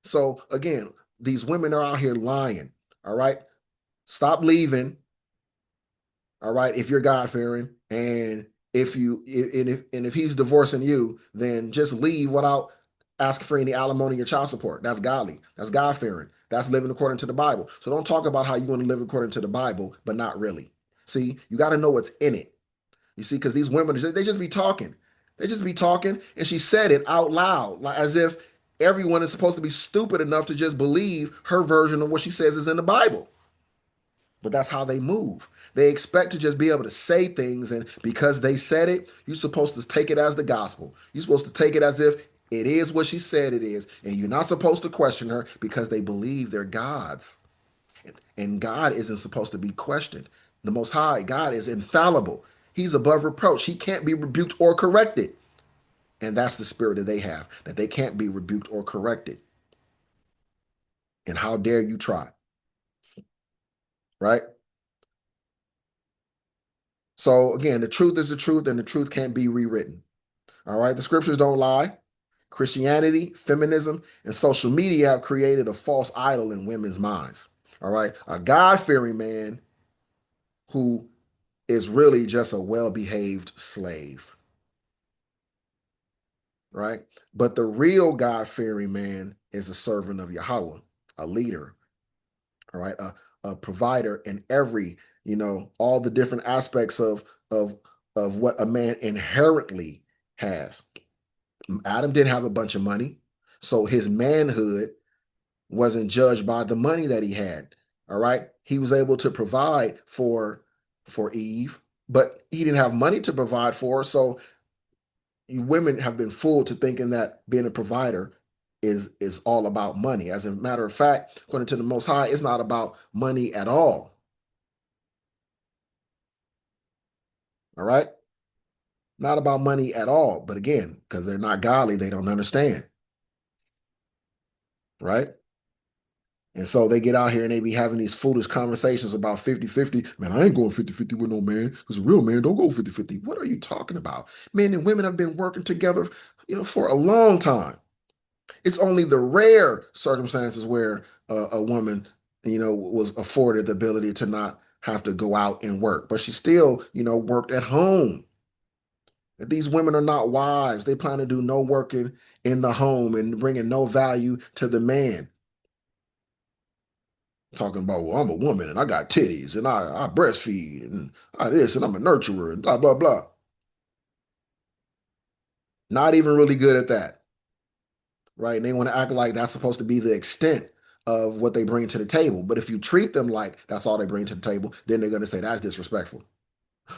So again, these women are out here lying. All right. Stop leaving. All right, if you're God fearing, and if he's divorcing you, then just leave without asking for any alimony or child support. That's godly. That's God fearing. That's living according to the Bible. So don't talk about how you want to live according to the Bible, but not really. See, you got to know what's in it. You see, because these women, they just be talking. They just be talking, and she said it out loud, like as if everyone is supposed to be stupid enough to just believe her version of what she says is in the Bible. But that's how they move. They expect to just be able to say things, and because they said it, you're supposed to take it as the gospel. You're supposed to take it as if it is what she said it is, and you're not supposed to question her because they believe they're gods. And God isn't supposed to be questioned. The Most High, God is infallible. He's above reproach. He can't be rebuked or corrected. And that's the spirit that they have, that they can't be rebuked or corrected. And how dare you try? Right? So again, the truth is the truth, and the truth can't be rewritten. All right, the scriptures don't lie. Christianity, feminism, and social media have created a false idol in women's minds. All right, a God-fearing man who is really just a well-behaved slave. Right, but the real God-fearing man is a servant of Yahawah, a leader. All right, a provider in every, all the different aspects of what a man inherently has. Adam didn't have a bunch of money, so his manhood wasn't judged by the money that he had. All right, he was able to provide for Eve, but he didn't have money to provide for her. So women have been fooled to thinking that being a provider is all about money. As a matter of fact, according to the Most High, it's not about money at all. All right, not about money at all. But again, because they're not godly, they don't understand. Right? And so they get out here and they be having these foolish conversations about 50-50. Man, I ain't going 50-50 with no man. Because a real man don't go 50-50. What are you talking about? Men and women have been working together, for a long time. It's only the rare circumstances where a woman, was afforded the ability to not have to go out and work. But she still, worked at home. These women are not wives. They plan to do no working in the home and bringing no value to the man. Talking about, well, I'm a woman and I got titties and I breastfeed and I this and I'm a nurturer and blah, blah, blah. Not even really good at that. Right? And they want to act like that's supposed to be the extent of what they bring to the table. But if you treat them like that's all they bring to the table, then they're going to say that's disrespectful.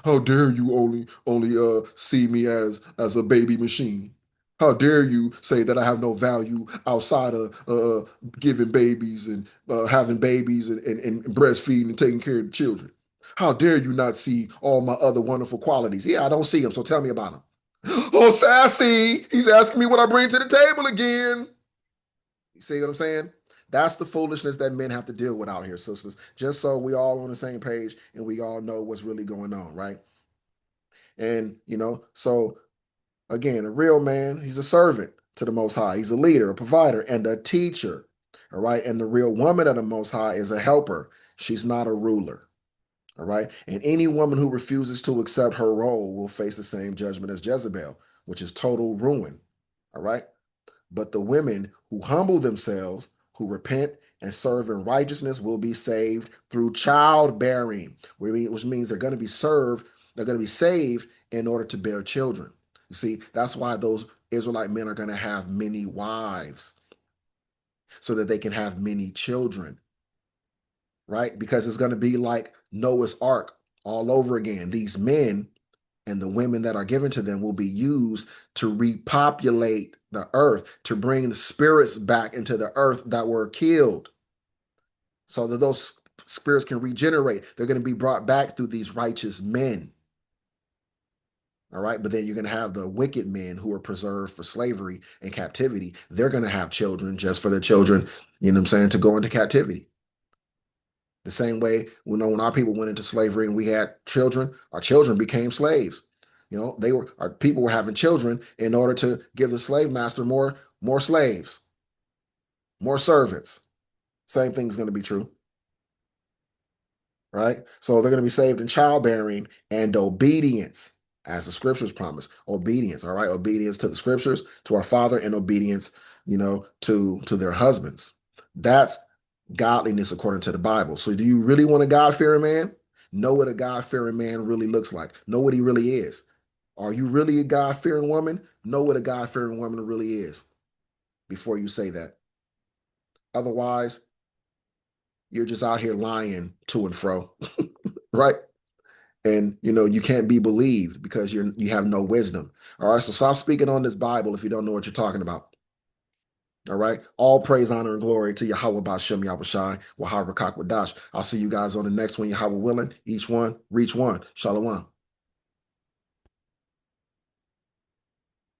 How dare you only see me as a baby machine? How dare you say that I have no value outside of giving babies and having babies and breastfeeding and taking care of the children? How dare you not see all my other wonderful qualities? Yeah, I don't see them, so tell me about them. Oh, sassy. He's asking me what I bring to the table again. You see what I'm saying? That's the foolishness that men have to deal with out here, sisters. Just so we all on the same page and we all know what's really going on, right? And, so again, a real man, he's a servant to the Most High. He's a leader, a provider, and a teacher. All right. And the real woman of the Most High is a helper. She's not a ruler. All right. And any woman who refuses to accept her role will face the same judgment as Jezebel, which is total ruin. All right. But the women who humble themselves, who repent and serve in righteousness will be saved through childbearing, which means they're going to be saved in order to bear children. You see, that's why those Israelite men are going to have many wives so that they can have many children, right? Because it's going to be like Noah's Ark all over again. These men and the women that are given to them will be used to repopulate the earth, to bring the spirits back into the earth that were killed so that those spirits can regenerate. They're going to be brought back through these righteous men. All right. But then you're going to have the wicked men who are preserved for slavery and captivity. They're going to have children just for their children, to go into captivity. The same way, when our people went into slavery and we had children, our children became slaves. Our people were having children in order to give the slave master more slaves, more servants. Same thing is going to be true, right? So they're going to be saved in childbearing and obedience, as the scriptures promise. Obedience, all right? Obedience to the scriptures, to our Father, and obedience, to their husbands. That's godliness according to the Bible. So do you really want a God-fearing man? Know what a God-fearing man really looks like. Know what he really is. Are you really a God-fearing woman? Know what a God-fearing woman really is before you say that. Otherwise, you're just out here lying to and fro, right? And you can't be believed because you have no wisdom. All right, so stop speaking on this Bible if you don't know what you're talking about. All right. All praise, honor, and glory to Yahawah Bashem Yahushai, Wahar Rakak Wadash. I'll see you guys on the next one, Yahawah willing. Each one, reach one. Shalom.